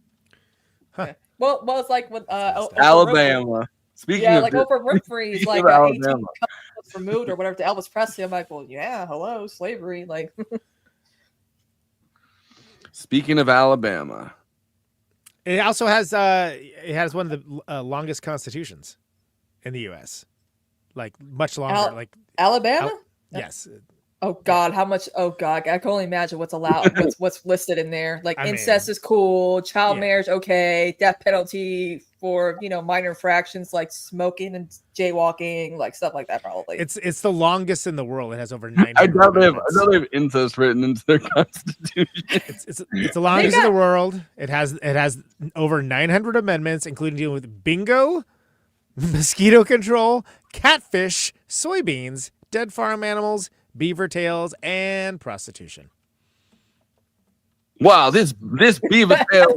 Huh. Well, it's like with Alabama. Speaking of Oprah Winfrey's like 18 cousins removed or whatever to Elvis Presley. I'm like, well, yeah, hello, slavery. Like, speaking of Alabama, it also has one of the longest constitutions in the U.S. Like much longer. Like Alabama. Yes. Oh God, how much? Oh God, I can only imagine what's allowed. what's listed in there. Like incest is cool, child marriage okay, death penalty for minor infractions like smoking and jaywalking, like stuff like that. Probably it's the longest in the world. It has over 900. I know they have incest written into their constitution. It's the longest in the world. It has over 900 amendments, including dealing with bingo, mosquito control, catfish, soybeans, dead farm animals, beaver tails, and prostitution. Wow, this beaver tail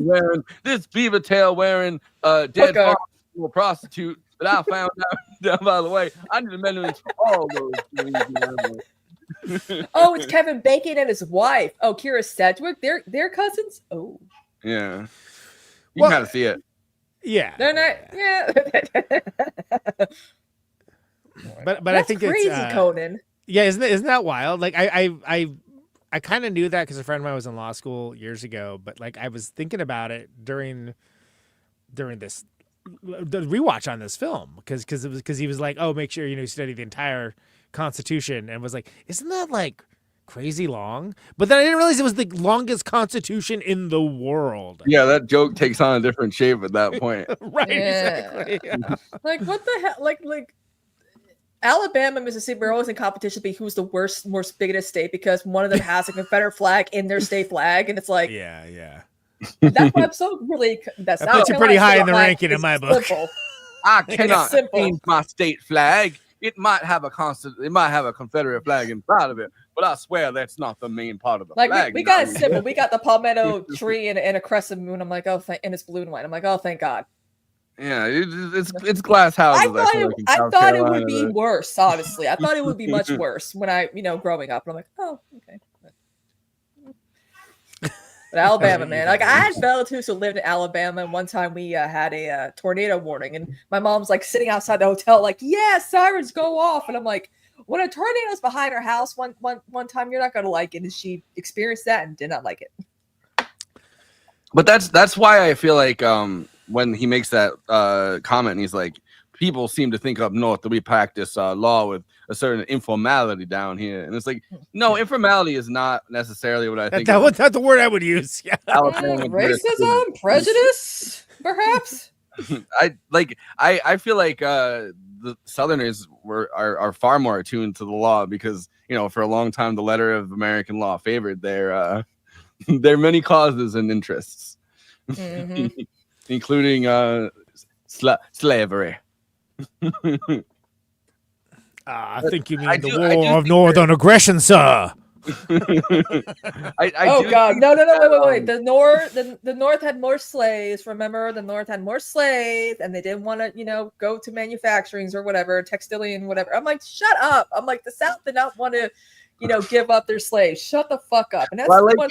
wearing dead farm prostitute that I found out down by the way. I need amendments for all those things. Oh, it's Kevin Bacon and his wife. Oh, Kira Sedgwick. They're cousins. Oh, yeah. You kind of see it. Yeah, they're not. Yeah, but that's I think crazy, it's Conan. Yeah, isn't that wild? Like I kind of knew that because a friend of mine was in law school years ago, but like I was thinking about it during the rewatch on this film because he was like, oh, make sure you study the entire Constitution, and was like, isn't that like crazy long? But then I didn't realize it was the longest constitution in the world. Yeah, that joke takes on a different shape at that point. Right, exactly. Yeah. Like what the hell? Like Alabama and Mississippi are always in competition to be who's the most biggest state because one of them has a Confederate flag in their state flag, and it's like yeah. That's why I'm so really. That puts you pretty high in the ranking in my book. I cannot change my state flag it might have a Confederate flag inside of it, but I swear that's not the main part of the Like flag. we got a symbol. We got the palmetto tree and a crescent moon. I'm like, oh, and it's blue and white. I'm like, oh, thank God. Yeah, it's glass houses. I thought it would be worse. Honestly, I thought it would be much worse when I, growing up. And I'm like, oh, okay. But Alabama, man, like I had relatives who lived in Alabama, and one time we had a tornado warning, and my mom's like sitting outside the hotel, like, yeah, sirens go off, and I'm like, when a tornado's behind her house, one time, you're not gonna like it, and she experienced that and did not like it. But that's why I feel like when he makes that comment, and he's like, people seem to think up north that we practice law with a certain informality down here, and it's like, no, informality is not necessarily what I think. That's the word I would use. Yeah, racism, prejudice, perhaps. I feel like the Southerners are far more attuned to the law because for a long time the letter of American law favored their many causes and interests, including slavery. I think you mean the war of northern aggression, sir. God, no, wait. The North had more slaves. Remember, the North had more slaves, and they didn't want to, go to manufacturings or whatever, textilian, whatever. I'm like, shut up. I'm like, the South did not want to, give up their slaves. Shut the fuck up. And that's I like when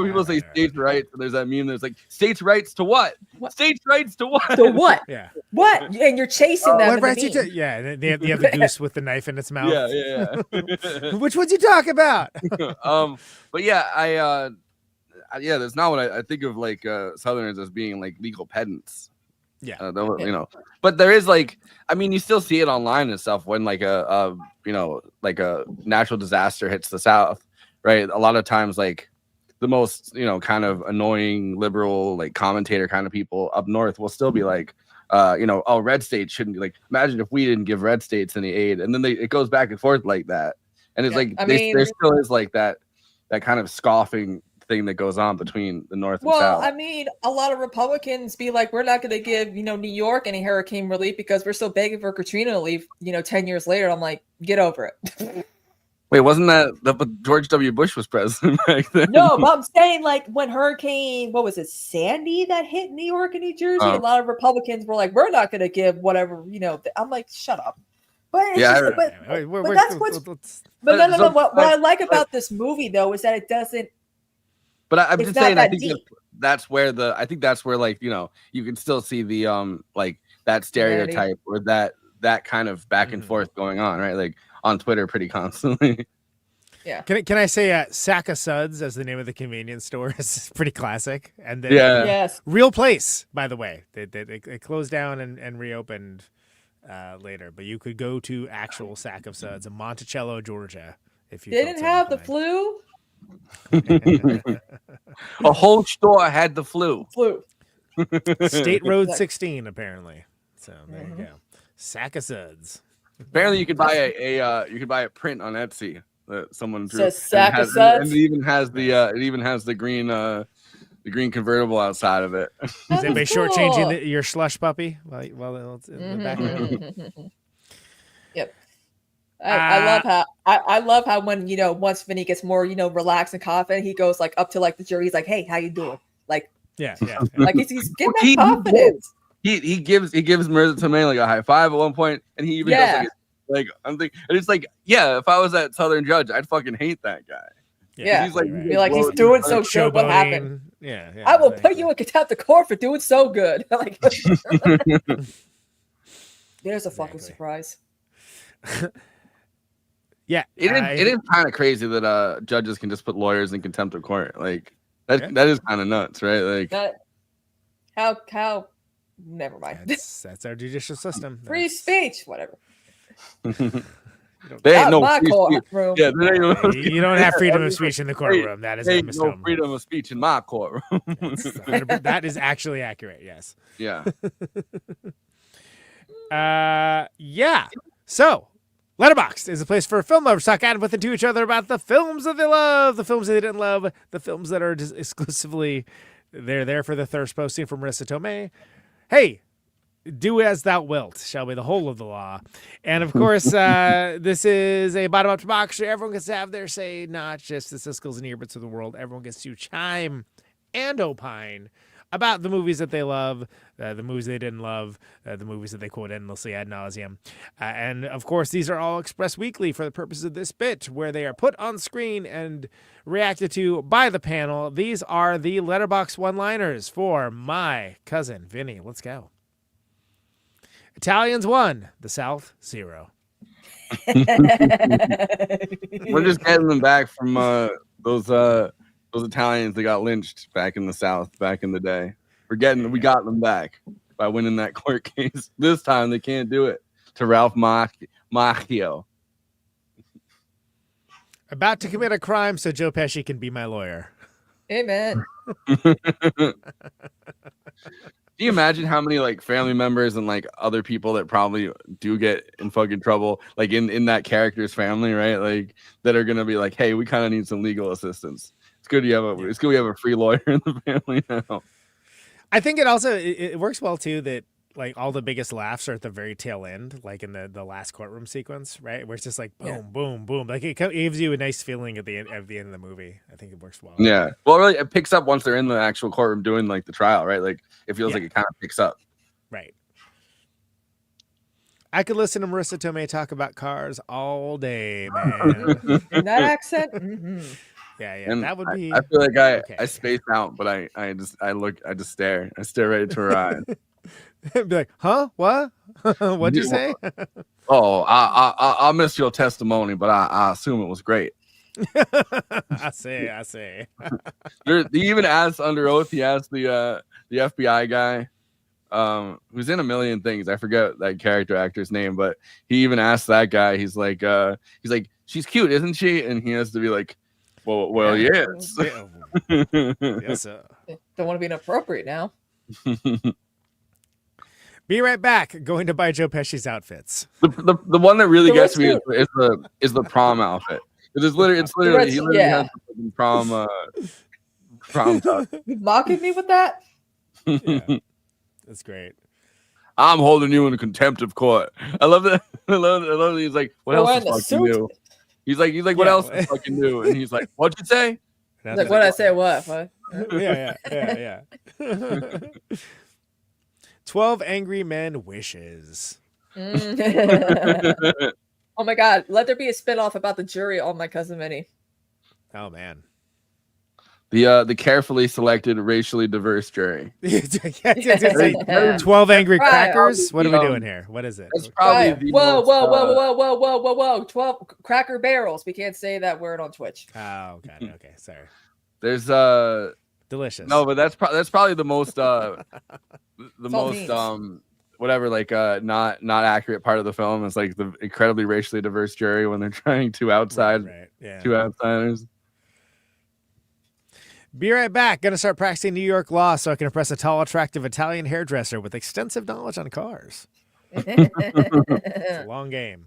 people say states' rights. And there's that meme that's like, states' rights to what? States' rights to what? To what? Yeah. What? And you're chasing them. What rights you they have the goose with the knife in its mouth. Yeah. Which ones you talk about? But yeah, that's not what I think of like Southerners as being like legal pedants. Yeah, but there is like, I mean, you still see it online and stuff when like a natural disaster hits the South, right? A lot of times, like the most kind of annoying liberal like commentator kind of people up north will still be like, oh, red states shouldn't be like. Imagine if we didn't give red states any aid, and then it goes back and forth like that, and it's like there still is like that kind of scoffing thing that goes on between the North and South. Well, I mean, a lot of Republicans be like, we're not going to give, New York any hurricane relief because we're still begging for Katrina to leave, 10 years later. I'm like, get over it. Wait, wasn't that George W. Bush was president back then? No, but I'm saying like when Hurricane, what was it, Sandy that hit New York and New Jersey? A lot of Republicans were like, we're not going to give whatever, I'm like, shut up. But that's what's. But no. What I like about this movie though is that it doesn't. But I'm just saying, I think that's where like you can still see the like that stereotype or that kind of back and forth going on, right? Like on Twitter pretty constantly. Yeah. Can I say Sack of Suds as the name of the convenience store is pretty classic, and then yes, real place, by the way. They closed down and reopened later, but you could go to actual Sack of Suds in Monticello, Georgia, if you didn't have the flu. A whole store had the flu. State Road 16 apparently. So there you go. Sack of Suds. Apparently you could buy a print on Etsy that someone drew. Says Sack of Suds. And it even has the green convertible outside of it. Is anybody shortchanging your slush puppy while it's in the background? Yep. I love how when once Vinny gets more relaxed and confident, he goes like up to like the jury. He's like, "Hey, how you doing?" Like, yeah. Like he's getting that confidence. He gives Marisa Tomei like a high five at one point, and he even goes like I'm thinking, and it's like, yeah, if I was that Southern judge, I'd fucking hate that guy. Yeah, he's like, he's doing so good. What happened? Yeah. I will put you in contempt of court for doing so good. Like, there's a fucking surprise. Yeah, it is kind of crazy that judges can just put lawyers in contempt of court. Like that is kind of nuts, right? Like how never mind. That's our judicial system. Free speech, whatever. They ain't no my free courtroom. Yeah, you don't have freedom of speech in the courtroom. That is a misnomer. No freedom of speech in my courtroom. That is actually accurate. Yes. Yeah. Yeah. So, Letterboxd is a place for film lovers to talk at with and to each other about the films that they love, the films that they didn't love, the films that are just exclusively they're there for the thirst posting from Marisa Tomei. Hey, Do as thou wilt shall be the whole of the law. And of course, this is a bottom-up democracy. Everyone gets to have their say, not just the Siskel's and Eberts of the world. Everyone gets to chime and opine about the movies that they love, the movies they didn't love, the movies that they quote endlessly ad nauseum. And of course, these are all expressed weekly for the purpose of this bit, where they are put on screen and reacted to by the panel. These are the letterbox one-liners for My Cousin Vinny. Let's go. Italians 1, the South 0. We're just getting them back from those Italians that got lynched back in the South back in the day. We got them back by winning that court case. This time they can't do it to Ralph Macchio. About to commit a crime so Joe Pesci can be my lawyer. Amen. Do you imagine how many like family members and like other people that probably do get in fucking trouble, like in that character's family, right? Like that are gonna be like, hey, we kind of need some legal assistance. It's good we have a free lawyer in the family now. I think it also it works well too that like all the biggest laughs are at the very tail end, like in the last courtroom sequence, right? Where it's just like boom, boom, boom. Like it gives you a nice feeling at the end of the movie. I think it works well. Yeah. Well, really, it picks up once they're in the actual courtroom doing like the trial, right? Like it feels like it kind of picks up. Right. I could listen to Marisa Tomei talk about cars all day, man. In that accent? Mm-hmm. Yeah, And that would be. I feel like okay. I space out, but I just stare. I stare right into her eyes. Be like, huh? What? What'd you say? I'll miss your testimony, but I assume it was great. I say. He even asked under oath. He asked the FBI guy, who's in a million things. I forget that character actor's name, but he even asked that guy. He's like, she's cute, isn't she? And he has to be like, well, yes. Yes, sir. Don't want to be inappropriate now. Be right back. Going to buy Joe Pesci's outfits. The one that really gets me is the prom outfit. It's literally he literally has the prom tuck. You mocking me with that? Yeah, that's great. I'm holding you in contempt of court. I love that. I love that. He's like, what else the fuck you do? He's like, what else the fuck you do? And he's like, what'd you say? Like, what did I say? What? Yeah. 12 Angry Men wishes. Oh my God! Let there be a spinoff about the jury on My Cousin Vinny. Oh man. The carefully selected, racially diverse jury. 12 Angry Crackers. What are we doing here? What is it? That's probably whoa! 12 Cracker Barrels. We can't say that word on Twitch. Oh God. Okay, sorry. There's delicious. No, but that's probably the most whatever, like not accurate part of the film is like the incredibly racially diverse jury when they're trying to outside two outsiders. Be right back. Gonna start practicing New York law so I can impress a tall, attractive Italian hairdresser with extensive knowledge on cars. It's a long game.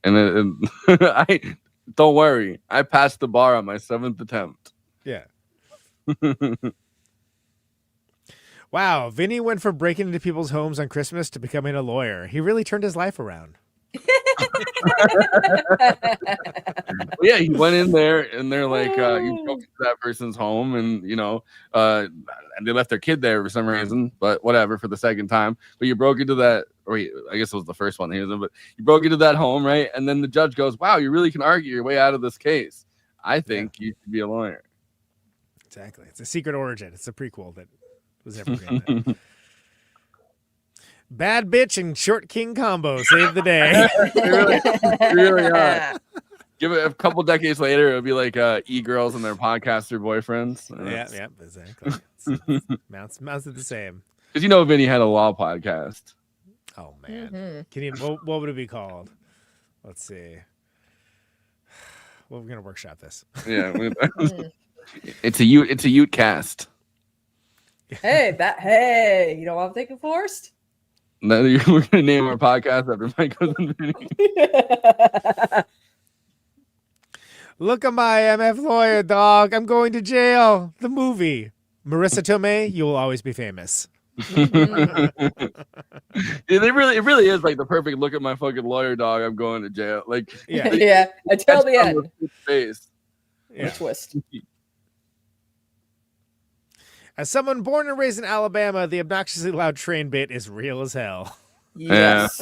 And I don't worry, I passed the bar on my 7th attempt. Yeah. Wow, Vinny went from breaking into people's homes on Christmas to becoming a lawyer. He really turned his life around. Yeah, he went in there and they're like, you broke into that person's home and, and they left their kid there for some reason, but whatever, for the second time. But you broke into that, or I guess it was the first one he was in, but you broke into that home, right? And then the judge goes, wow, you really can argue your way out of this case. I think you should be a lawyer. Exactly. It's a secret origin. It's a prequel that was never in Bad bitch and short king combo saved the day. really are. Give it a couple decades later, it'll be like e-girls and their podcaster boyfriends. Yeah, exactly. Mounts are the same. Because Vinny had a law podcast. Oh man, Can you? What would it be called? Let's see. Well, we're gonna workshop this. Yeah, it's a Ute cast. Hey, you know what I'm thinking, Forrest? No, we're gonna name our podcast after My Cousin Vinny. Look at my MF lawyer, dog. I'm going to jail. The movie. Marisa Tomei, you will always be famous. Yeah, it really is like the perfect look at my fucking lawyer, dog. I'm going to jail. Like, Yeah. Yeah, until the end. Face. Yeah. Twist. As someone born and raised in Alabama, the obnoxiously loud train bit is real as hell. Yes.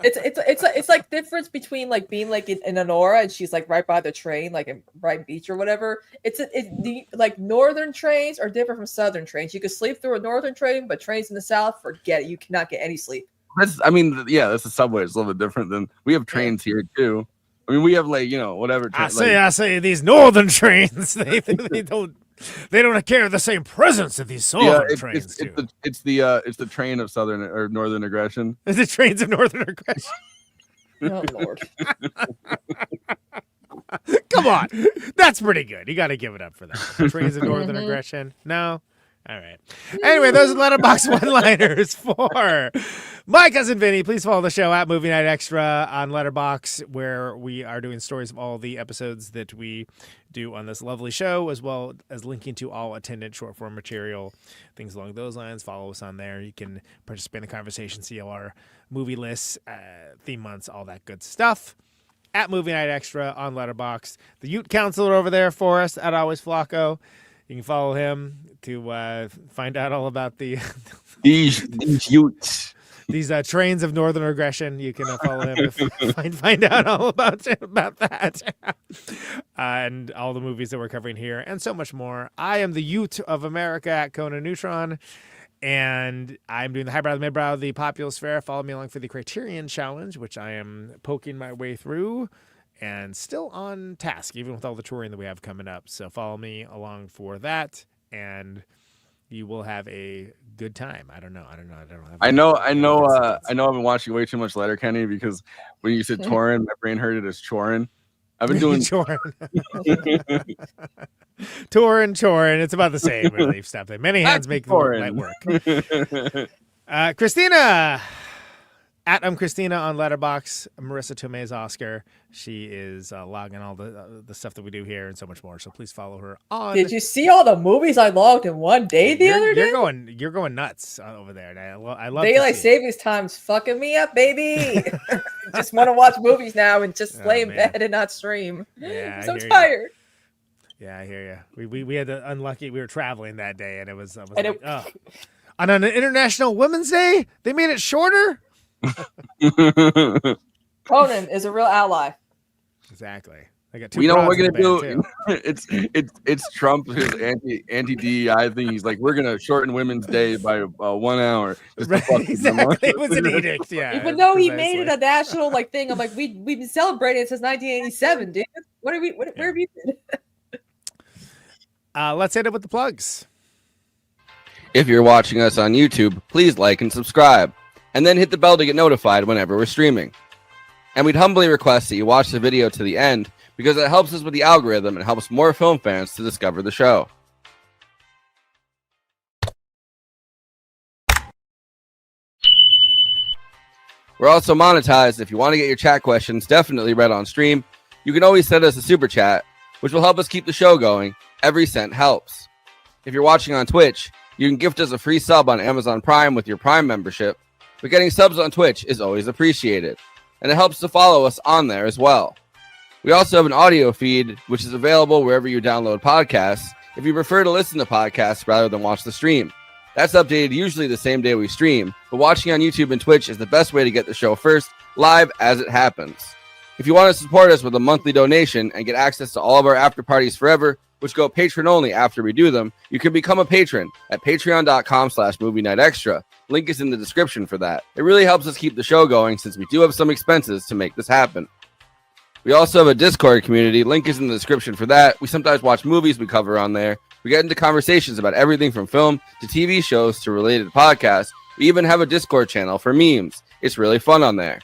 It's like difference between like being like in Aurora and she's like right by the train, like in Brighton Beach or whatever. Like northern trains are different from southern trains. You can sleep through a northern train, but trains in the south, forget it. You cannot get any sleep. That's the subway is a little bit different than we have trains here too. I mean, we have like whatever. I say these northern trains they don't carry the same presence that these southern trains do. It's the train of southern or northern aggression. It's the trains of northern aggression. Oh Lord. Come on. That's pretty good. You got to give it up for that. Trains of northern aggression. No? All right. Anyway, those are Letterboxd one-liners for My Cousin Vinny. Please follow the show at Movie Night Extra on Letterboxd, where we are doing stories of all the episodes that we do on this lovely show, as well as linking to all attendant short-form material, things along those lines. Follow us on there. You can participate in the conversation, see all our movie lists, theme months, all that good stuff. At Movie Night Extra on Letterboxd. The Ute counselor over there, Forrest, at Always Flacco. You can follow him to find out all about these Utes. These trains of northern aggression. You can follow him to find out all about that. And all the movies that we're covering here and so much more. I am the Ute of America at Conan Neutron. And I'm doing the highbrow, the midbrow, the populous fair. Follow me along for the Criterion Challenge, which I am poking my way through. And still on task, even with all the touring that we have coming up. So follow me along for that, and you will have a good time. I don't know. I know. I've been watching way too much Letterkenny because when you said Torin, my brain heard it as Chorin. I've been doing Chorin. Chorin. It's about the same, really. Stop there. Many hands make the light work. Kristina. At Kristina on Letterboxd, Marisa Tomei's Oscar. She is logging all the stuff that we do here and so much more. So please follow her on. Did you see all the movies I logged in one day the other day? You're going nuts over there. I love daylight savings time's fucking me up, baby. Just want to watch movies now and just lay in bed and not stream. Yeah, I'm so tired. Yeah, I hear you. We had the unlucky. We were traveling that day, and it was on an International Women's Day. They made it shorter. Conan is a real ally. Exactly. We know what we're gonna do. It's Trump, his anti DEI thing. He's like, we're gonna shorten Women's Day by 1 hour. Exactly. It was an edict. Yeah. Even though he made it a national thing, I'm like, we've been celebrating it since 1987, dude. Where have you been? Let's hit it with the plugs. If you're watching us on YouTube, please like and subscribe. And then hit the bell to get notified whenever we're streaming. And we'd humbly request that you watch the video to the end because it helps us with the algorithm and helps more film fans to discover the show. We're also monetized. If you want to get your chat questions definitely read on stream, you can always send us a super chat, which will help us keep the show going. Every cent helps. If you're watching on Twitch, you can gift us a free sub on Amazon Prime with your Prime membership. But getting subs on Twitch is always appreciated, and it helps to follow us on there as well. We also have an audio feed, which is available wherever you download podcasts, if you prefer to listen to podcasts rather than watch the stream. That's updated usually the same day we stream, but watching on YouTube and Twitch is the best way to get the show first, live as it happens. If you want to support us with a monthly donation and get access to all of our after parties forever, which go patron only after we do them, you can become a patron at patreon.com/movie night extra. Link is in the description for that. It really helps us keep the show going since we do have some expenses to make this happen. We also have a Discord community. Link is in the description for that. We sometimes watch movies we cover on there. We get into conversations about everything from film to TV shows to related podcasts. We even have a Discord channel for memes. It's really fun on there.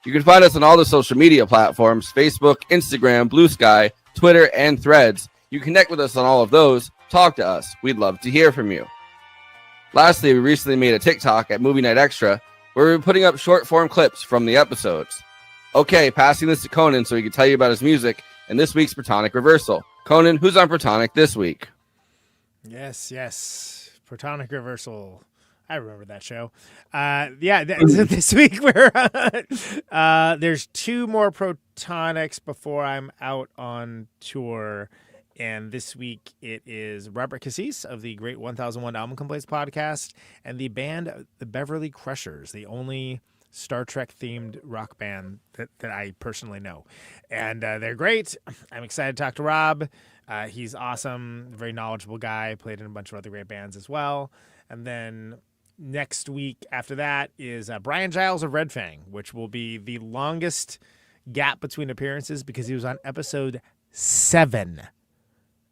You can find us on all the social media platforms: Facebook, Instagram, Blue Sky, Twitter, and Threads. You connect with us on all of those. Talk to us. We'd love to hear from you. Lastly, we recently made a TikTok at Movie Night Extra where we're putting up short form clips from the episodes. Okay, passing this to Conan so he can tell you about his music and this week's Protonic Reversal. Conan, who's on Protonic this week? Yes. Protonic Reversal. I remember that show. This week there's 2 more Protonics before I'm out on tour. And this week it is Robert Cassis of the Great 1001 Album Complaints podcast and the band The Beverly Crushers, the only Star Trek themed rock band that I personally know. And they're great. I'm excited to talk to Rob. He's awesome, very knowledgeable guy, played in a bunch of other great bands as well. And then next week after that is Brian Giles of Red Fang, which will be the longest gap between appearances because he was on episode 7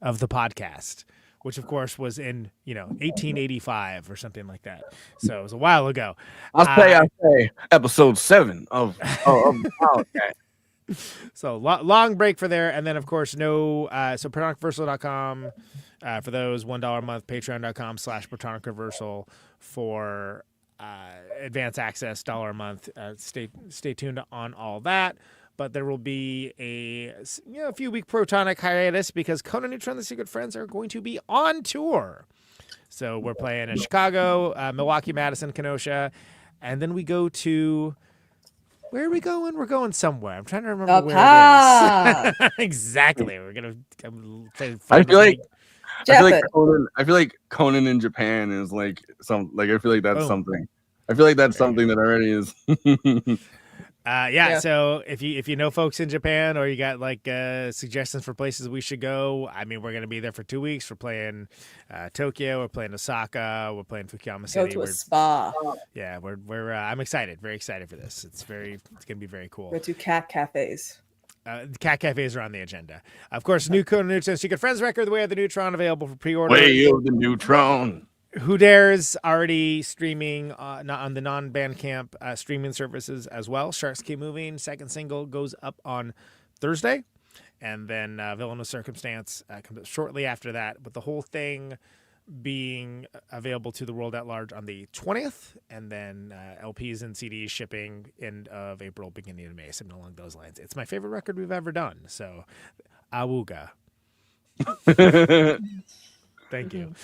of the podcast, which of course was in 1885 or something like that. So it was a while ago. I'll say episode 7 of okay. So long break for there, and then of course so ProtonicReversal.com for those $1 a month, Patreon.com/ProtonicReversal for advance access, $1 a month. Stay tuned on all that. But there will be a few week Protonic hiatus because Conan Neutron and the Secret Friends are going to be on tour. So we're playing in Chicago, Milwaukee, Madison, Kenosha, and then we go to where are we going? We're going somewhere. I'm trying to remember where it is. Exactly. We're gonna. I feel like Conan in Japan is like some like I feel like that's something. I feel like that's something that already is. So if you know folks in Japan or you got like suggestions for places we should go, I mean, we're going to be there for 2 weeks. We're playing Tokyo, we're playing Osaka, we're playing Fukuyama City. Go to a spa. Yeah, we're I'm excited, very excited for this. It's going to be very cool. Go to cat cafes. Cat cafes are on the agenda. Of course, new Conan Neutron Secret Friends record, The Way of the Neutron, available for pre-order. Way of the Neutron. Who Dare's already streaming on the non-Bandcamp streaming services as well. Sharks Keep Moving, second single goes up on Thursday. And then Villain of Circumstance comes up shortly after that. But the whole thing being available to the world at large on the 20th. And then LPs and CDs shipping end of April, beginning of May, something along those lines. It's my favorite record we've ever done. So, awooga. Thank you.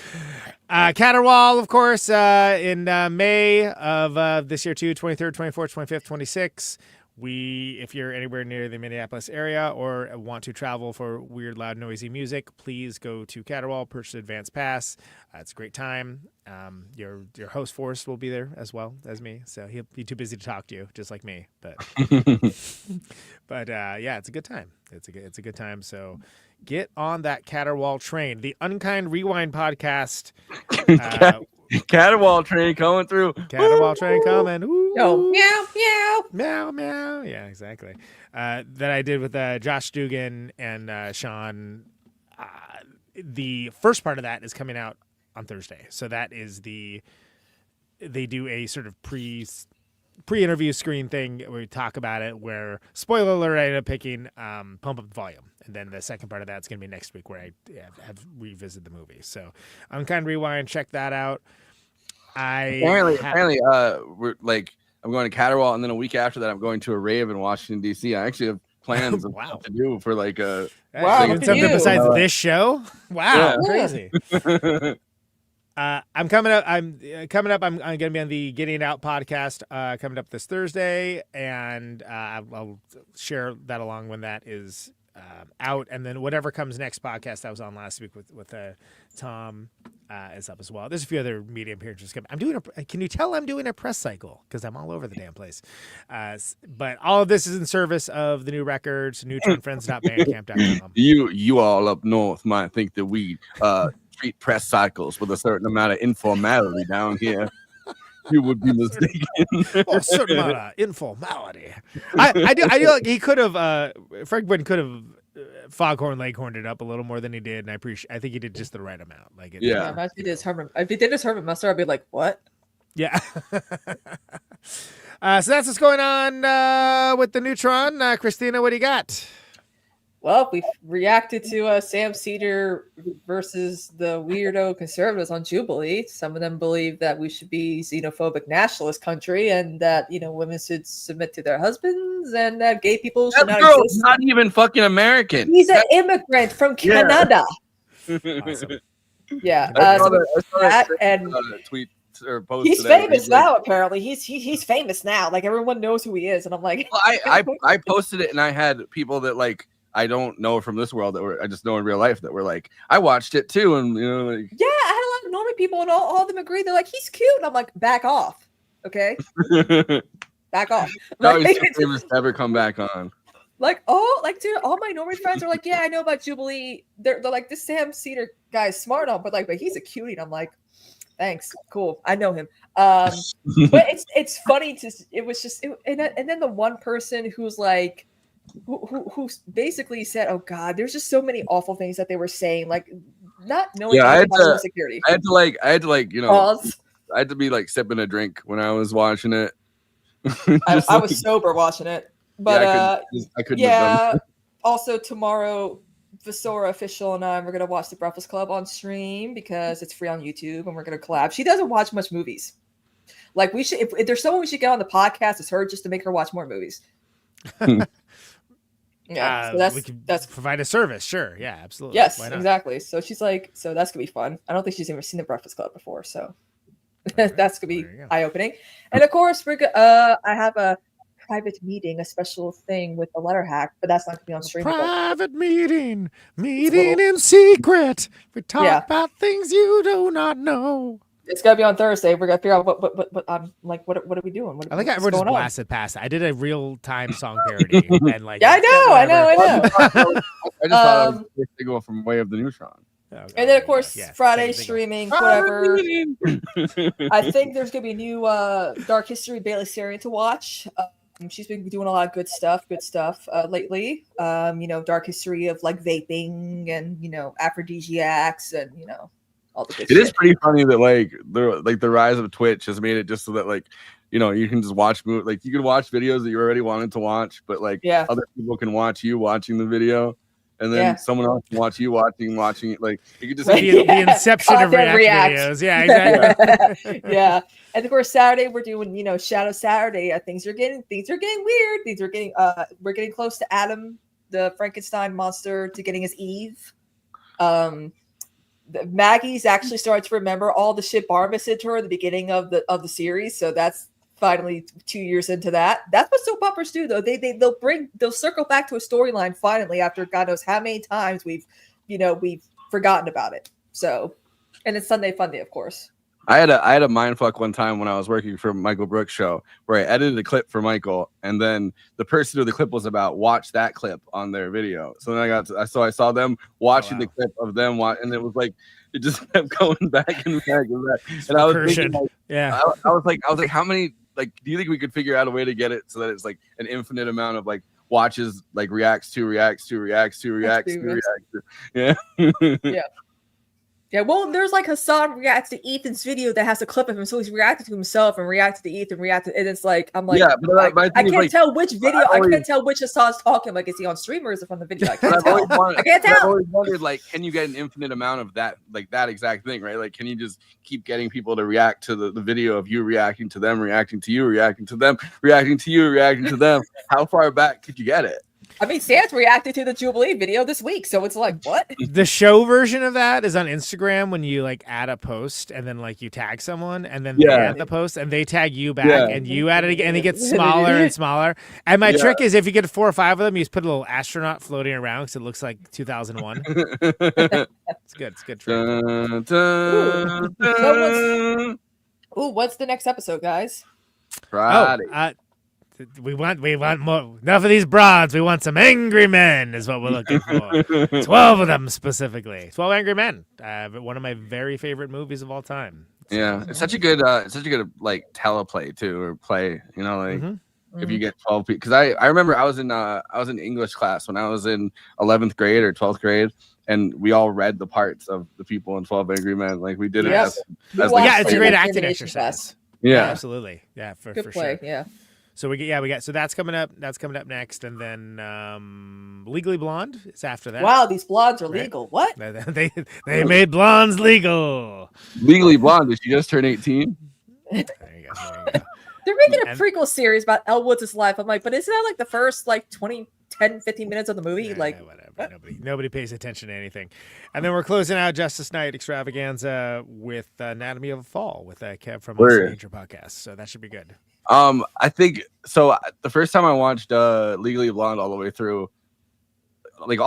Caterwaul, of course, in May of this year, too, 23rd, 24th, 25th, 26th. If you're anywhere near the Minneapolis area or want to travel for weird, loud, noisy music, please go to Caterwaul, purchase an advance pass. It's a great time. Your host, Forrest, will be there as well as me, so he'll be too busy to talk to you, just like me. But it's a good time. It's a good time, so get on that Caterwaul train. The Unkind Rewind podcast. Caterwaul train coming through. Caterwaul train coming. Ooh. Oh, meow, meow. Meow, meow. Yeah, exactly. That I did with Josh Dugan and Sean. The first part of that is coming out on Thursday. So that is they do a sort of pre-interview screen thing where we talk about it, where, spoiler alert, I ended up picking Pump Up the Volume. And then the second part of that's going to be next week where I have revisited the movie. So Unkind Rewind, check that out. Apparently, we're like, I'm going to Caterwaul, and then a week after that, I'm going to a rave in Washington, D.C. I actually have plans of what to do for like a something besides this show. Wow, crazy. I'm coming up. I'm going to be on the Getting Out podcast coming up this Thursday, and I'll share that along when that is out, and then whatever comes next podcast I was on last week with Tom is up as well. There's a few other media appearances coming. Can you tell I'm doing a press cycle because I'm all over the damn place? But all of this is in service of the new records, neutronfriends.bandcamp.com. You all up north might think that we treat press cycles with a certain amount of informality down here. You would be mistaken. A certain amount of informality. I do like he could have. Fred Gwynne could have foghorn leghorned it up a little more than he did, and I think he did just the right amount. Like, if he did his Herman Munster, I'd be like, what? Yeah. So that's what's going on with the Neutron. Kristina, what do you got? Well, we've reacted to Sam Cedar versus the weirdo conservatives on Jubilee. Some of them believe that we should be xenophobic nationalist country and that, women should submit to their husbands and that gay people should not exist. Girl's not even fucking American. He's an immigrant from Canada. Awesome. Yeah. I saw that tweet or post. He's today. famous now. Apparently, he's famous now. Like everyone knows who he is, and I'm like, well, I posted it, and I had people that like I don't know from this world that were I just know in real life that were like I watched it too, and you know, like yeah, I had a lot of normie people, and all of them agree. They're like, he's cute, and I'm like, back off, okay, back off. no, Like, he's too famous to ever come back on. Like, dude, all my normie friends are like, yeah, I know about Jubilee. They're like, this Sam Cedar guy's smart on, but he's a cutie. And I'm like, thanks, cool, I know him. But it's funny and then the one person who's like, who basically said, oh God, there's just so many awful things that they were saying, like not knowing about security. I had to like, you know, pause. I had to be like sipping a drink when I was watching it. I was sober watching it. But I couldn't have done that. Also tomorrow, Vasora official and I we're gonna watch The Breakfast Club on stream because it's free on YouTube and we're gonna collab. She doesn't watch much movies. Like we should, if there's someone we should get on the podcast, it's her, just to make her watch more movies. Yeah, so that's provide a service. Sure, yeah, absolutely. Yes, exactly. So she's like, so that's gonna be fun. I don't think she's ever seen The Breakfast Club before, so that's gonna be eye opening. And of course, I have a private meeting, a special thing with the letter hack, but that's not gonna be on stream. Private meeting in secret. We talk about things you do not know. It's gonna be on Thursday. We're gonna figure out what are we doing? I think everyone just blasted past it. I did a real time song parody, and like I know. I just thought it was to go from Way of the Neutron. And then of course Friday streaming, whatever. I think there's gonna be a new Dark History Bailey Sarian to watch. She's been doing a lot of good stuff lately. Dark history of like vaping and aphrodisiacs and all the good shit. It is pretty funny that like the rise of Twitch has made it just so that like you can just watch like you can watch videos that you already wanted to watch, but like other people can watch you watching the video. And then someone else can watch you watching it. Like you could just the inception of react videos. Yeah, exactly. Yeah. And of course Saturday we're doing, Shadow Saturday. Things are getting weird. We're getting close to Adam, the Frankenstein monster, to getting his Eve. Maggie's actually started to remember all the shit Barnabas said to her at the beginning of the series. So that's finally 2 years into that. That's what soap operas do, though. They'll circle back to a storyline finally after God knows how many times we've forgotten about it. So, and it's Sunday Funday, of course. I had a mindfuck one time when I was working for Michael Brooks' show where I edited a clip for Michael, and then the person who the clip was about watched that clip on their video. So then I saw them watching the clip of them and it was like it just kept going back and back and back. And I was thinking, like, I was like, how many? Like, do you think we could figure out a way to get it so that it's like an infinite amount of like watches, like reacts to. Yeah. Yeah, well, there's like Hassan reacts to Ethan's video that has a clip of him, so he's reacted to himself and reacted to Ethan, and it's like I'm like, I can't tell which video, I can't tell which Hassan's talking. Like, is he on stream or is it from the video? I can't tell. I can't tell. I've always wondered, like, can you get an infinite amount of that, like that exact thing, right? Like, can you just keep getting people to react to the video of you reacting to them, reacting to you, reacting to them, reacting to you, reacting to them? How far back could you get it? I mean, Sans reacted to the Jubilee video this week, so it's like, what? The show version of that is on Instagram when you like add a post and then like you tag someone and then they add the post and they tag you back and you add it again and it gets smaller and smaller. And my trick is if you get 4 or 5 of them, you just put a little astronaut floating around because it looks like 2001. It's good. It's good trick. What's the next episode, guys? Friday. We want more. Enough of these broads. We want some angry men is what we're looking for. 12 of them specifically. 12 Angry Men. One of my very favorite movies of all time. Yeah, it's such a good like teleplay too, or play. If you get 12 people, because I remember I was in English class when I was in 11th grade or 12th grade, and we all read the parts of the people in 12 Angry Men. Like we did it. As it's a great acting exercise. Yeah, absolutely. Yeah, for play. Sure. Yeah. So so that's coming up. That's coming up next, and then Legally Blonde is after that. Wow, these blondes are legal. What? They made blondes legal. Legally Blonde. Did she just turn 18? There you go. They're making a prequel series about Elle Woods' life. I'm like, but isn't that like the first like 22 10, 15 minutes of the movie. Yeah, like, whatever. Nobody pays attention to anything. And then we're closing out Justice Night Extravaganza with Anatomy of a Fall with Kev from the Danger podcast. So that should be good. I think so. The first time I watched Legally Blonde all the way through, right?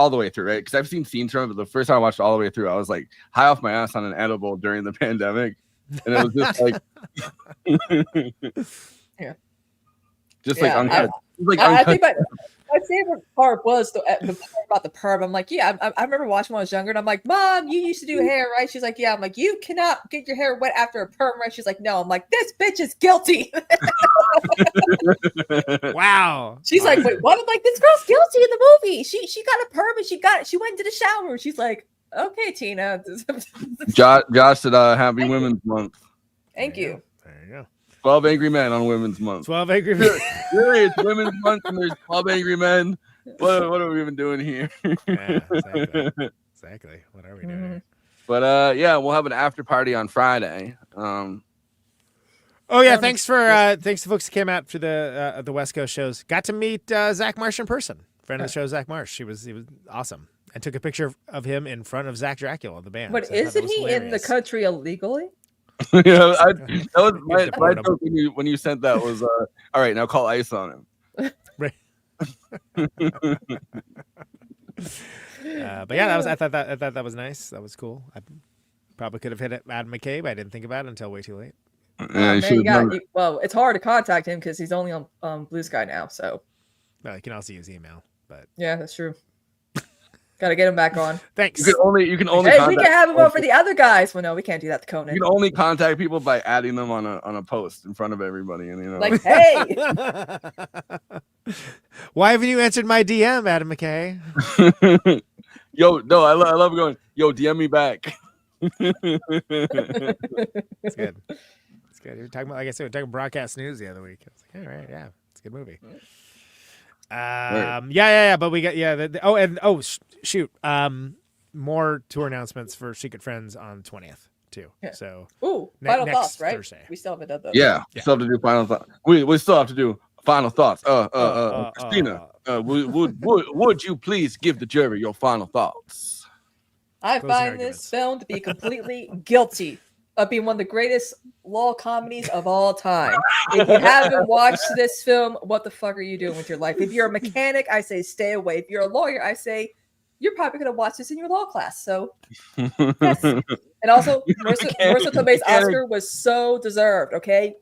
Because I've seen scenes from it, but the first time I watched it all the way through, I was like high off my ass on an edible during the pandemic, and it was just like, I think my favorite part was the part about the perm. I'm like, I remember watching when I was younger, and I'm like, Mom, you used to do hair, right? She's like, yeah. I'm like, you cannot get your hair wet after a perm, right? She's like, no. I'm like, this bitch is guilty. Wow. She's like, wait, what? I'm like, this girl's guilty in the movie. She got a perm and she went into the shower. She's like, okay, Tina. Josh said, Happy Women's Month. Thank you. There you go. 12 Angry Men on Women's Month. 12 Angry Men. Really, it's Women's Month and there's 12 Angry Men. What are we even doing here? Yeah, exactly. What are we doing? But we'll have an after party on Friday. Oh yeah, thanks to folks who came out to the West Coast shows. Got to meet Zach Marsh in person. Friend of the show, Zach Marsh. He was awesome, and took a picture of him in front of Zach Dracula, the band. But so isn't he in the country illegally? Yeah, that was my joke when you sent that was all right. Now call ICE on him. Right. But yeah, I thought that was nice. That was cool. I probably could have hit Adam McKay, but I didn't think about it until way too late. Well, it's hard to contact him because he's only on Blue Sky now. So, well, you can also use email, but yeah, that's true. Got to get him back on. Thanks. You can only. Hey, we can have him over for the other guys. Well, no, we can't do that to Conan. You can only contact people by adding them on a post in front of everybody, and like, hey. Why haven't you answered my DM, Adam McKay? Yo, no, I love going. Yo, DM me back. It's good. It's good. You're talking about, like I said, we're talking broadcast news the other week. I was like, all right, yeah, it's a good movie. But we got shoot. More tour announcements for Secret Friends on 20th too. Yeah. So final thoughts, right? Thursday. We still haven't done those. Yeah, still have to do final thoughts. We still have to do final thoughts. Kristina, would you please give the jury your final thoughts? I find this film to be completely guilty of being one of the greatest law comedies of all time. If you haven't watched this film, what the fuck are you doing with your life? If you're a mechanic, I say stay away. If you're a lawyer, I say you're probably going to watch this in your law class. So, yes. And also, Marisa Tomei's Oscar was so deserved, okay?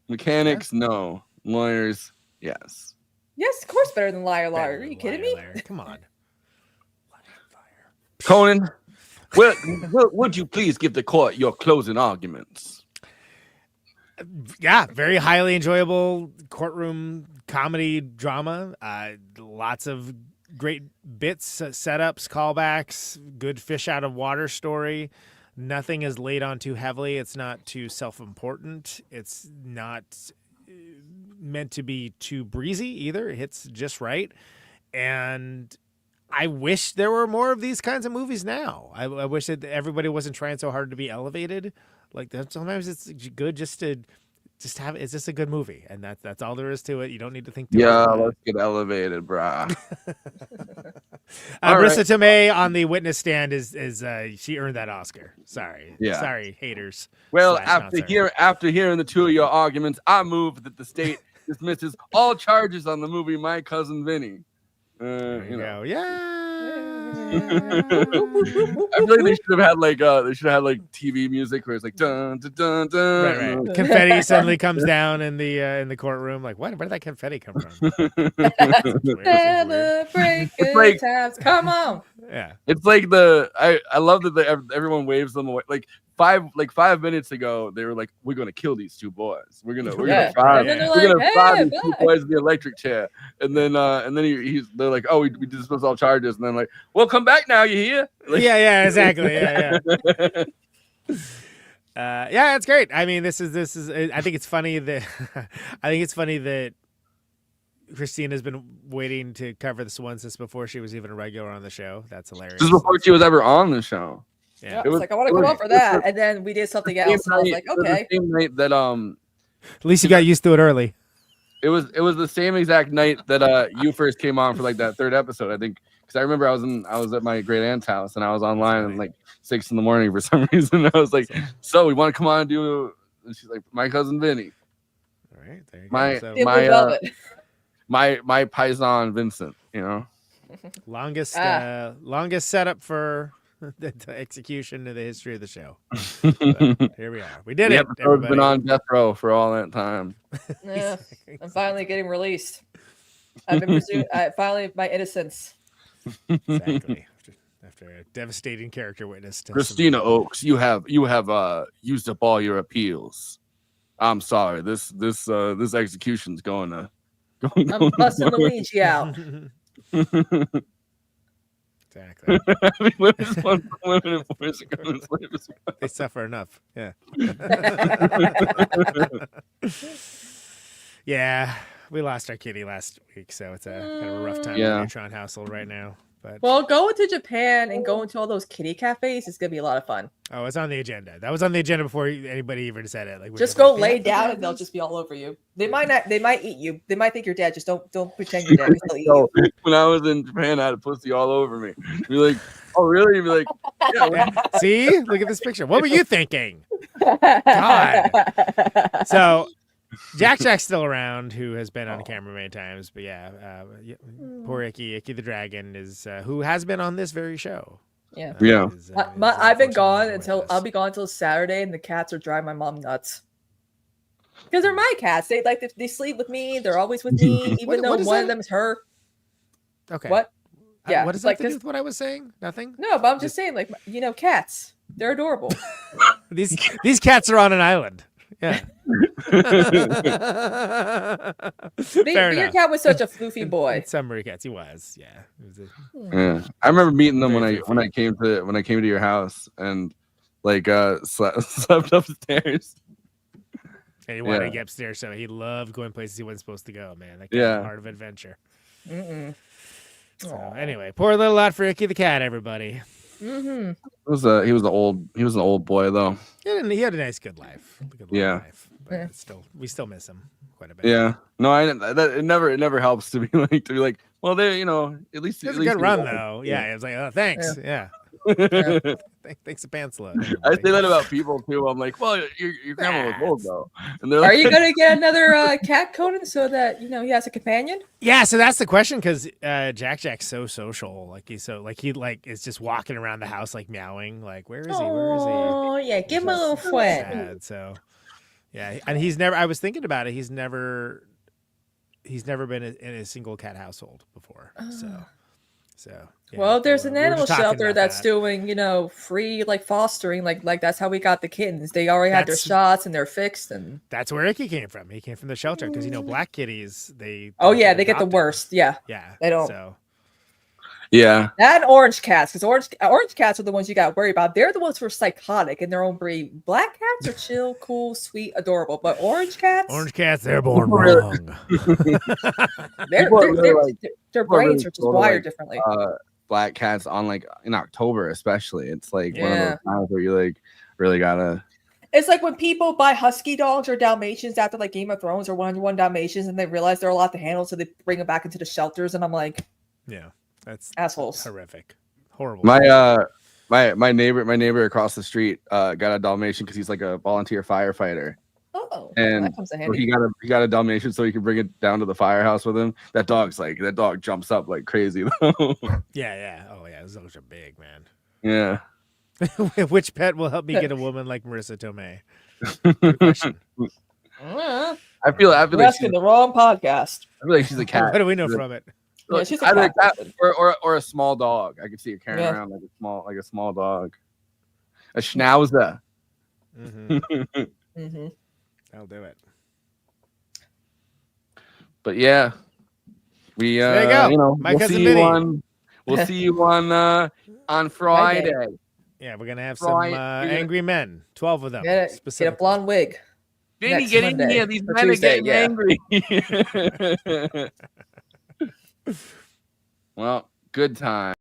Mechanics, no. Lawyers, yes. Yes, of course, better than Liar. Are you kidding me? Come on. Conan, would you please give the court your closing arguments? Yeah, very highly enjoyable courtroom comedy drama. Lots of great bits, setups, callbacks, good fish out of water story. Nothing is laid on too heavily. It's not too self-important. It's not meant to be too breezy either. It hits just right. And I wish there were more of these kinds of movies now. I wish that everybody wasn't trying so hard to be elevated. Like that. Sometimes it's good just to have. It's just a good movie, and that's all there is to it. You don't need to think. Let's get elevated, brah. Marisa Tomei on the witness stand is she earned that Oscar. Sorry, haters. Well, after hearing the two of your arguments, I move that the state dismisses all charges on the movie My Cousin Vinny. Yeah. I feel like they should have had like TV music where it's like dun dun dun dun. Right. Confetti suddenly comes down in the courtroom. Like, what? Where did that confetti come from? Celebrate good times. Come on. Yeah. It's like I love that everyone waves them away. Like 5 minutes ago, they were like, "We're gonna kill these two boys. We're gonna fry these two boys in the electric chair." And then they're like, "Oh, we dismissed all charges." And then like, "Well, come back now. You hear?" Like, yeah, exactly. Yeah. It's great. I mean, this is. I think it's funny that Kristina's been waiting to cover this one since before she was even a regular on the show. That's hilarious. This is before she was ever on the show. Yeah, it's like I want to go on for that, and then we did something else. And I was like, okay. Same night that At least you got used to it early. it was the same exact night that you first came on for like that third episode, I think, because I remember I was at my great aunt's house and I was online at like 6 a.m. for some reason. I was like, so we want to come on and do, and she's like, My Cousin Vinny. All right, there you my go. my paisan Vincent, you know. Longest setup for the execution of the history of the show. But here we are. We did it. I've been on death row for all that time. Yeah, I'm finally getting released. I've been finally my innocence. Exactly. After a devastating character witness. Kristina Oakes, you have used up all your appeals. I'm sorry. This execution's going to. I'm busting Luigi out. Exactly. They suffer enough. Yeah. Yeah, we lost our kitty last week, so it's a kind of a rough time in the Neutron household right now. But well, going to Japan and going to all those kitty cafes is gonna be a lot of fun. Oh, it's on the agenda. That was on the agenda before anybody even said it. Like, just go lay down and they'll just be all over you. They might not. They might eat you. They might think you're dead. Just don't pretend you're dead. They'll eat you. When I was in Japan, I had a pussy all over me. Be like, oh really? You'd be like, yeah. See, look at this picture. What were you thinking? God. So. Jack's still around, who has been on camera many times, but poor Icky the Dragon is who has been on this very show. Yeah, is I've been gone until I'll be gone until Saturday, and the cats are driving my mom nuts because they're my cats. They sleep with me. They're always with me, even though one of them is her. Okay. What? Yeah. What is that to do with what I was saying? Nothing. No, but I'm just saying, cats. They're adorable. These cats are on an island. Yeah. Your cat was such a floofy boy. Some cats, he was. Yeah. Yeah. I remember meeting them when I came to your house and like slept upstairs. And he wanted to get upstairs, so he loved going places he wasn't supposed to go. Man, that kind of heart of adventure. So anyway, poor little lot for Icky the cat, everybody. Mm-hmm. He was an old boy though. He had a nice, good life. Life, but we still miss him quite a bit. Yeah. No, it never helps to be like, well, there, at least it's a good run though. Yeah. It was like, oh, thanks. Yeah. Thanks a pants load. I say that about people too. I'm like, well, your grandma was old though. And they're are you gonna get another cat, Conan, so that he has a companion? Yeah, so that's the question because Jack's so social. Like he is just walking around the house like meowing. Like where is he? Oh yeah, give him a little friend. Sad, so yeah, and he's never. I was thinking about it. He's never been in a single cat household before. So yeah, well, there's an animal shelter that's doing, free fostering, like that's how we got the kittens. They already had their shots and they're fixed, and that's where Icky came from. He came from the shelter because black kitties they get the worst. Yeah, they don't. So. Yeah, and orange cats, because orange cats are the ones you got to worry about. They're the ones who are psychotic in their own breed. Black cats are chill, cool, sweet, adorable, but orange cats, they're born wrong. Their brains are just wired differently. Black cats on in October especially. It's one of those times where you really gotta. It's like when people buy husky dogs or Dalmatians after Game of Thrones or 1-1 Dalmatians, and they realize they're a lot to handle, so they bring them back into the shelters. And I'm like, yeah. That's assholes. Horrific. Horrible. My neighbor across the street got a Dalmatian because he's like a volunteer firefighter. Oh, and that comes in handy. So he got a Dalmatian so he can bring it down to the firehouse with him. That dog jumps up like crazy though. Yeah. Oh yeah, those dogs are big, man. Yeah. Which pet will help me get a woman like Marisa Tomei? Good question. I feel like asking the wrong podcast. I feel like she's a cat. What do we know from it? Yeah, she's a cat. Or a small dog. I could see her carrying around like a small dog. A schnauzer. Mm-hmm. I'll do it. But yeah. There you go. My cousin Vinny. We'll see you on Friday. Yeah, we're gonna have some angry men. 12 of them. Get a blonde wig. Vinny, get in here. These men are getting angry. Well, good time.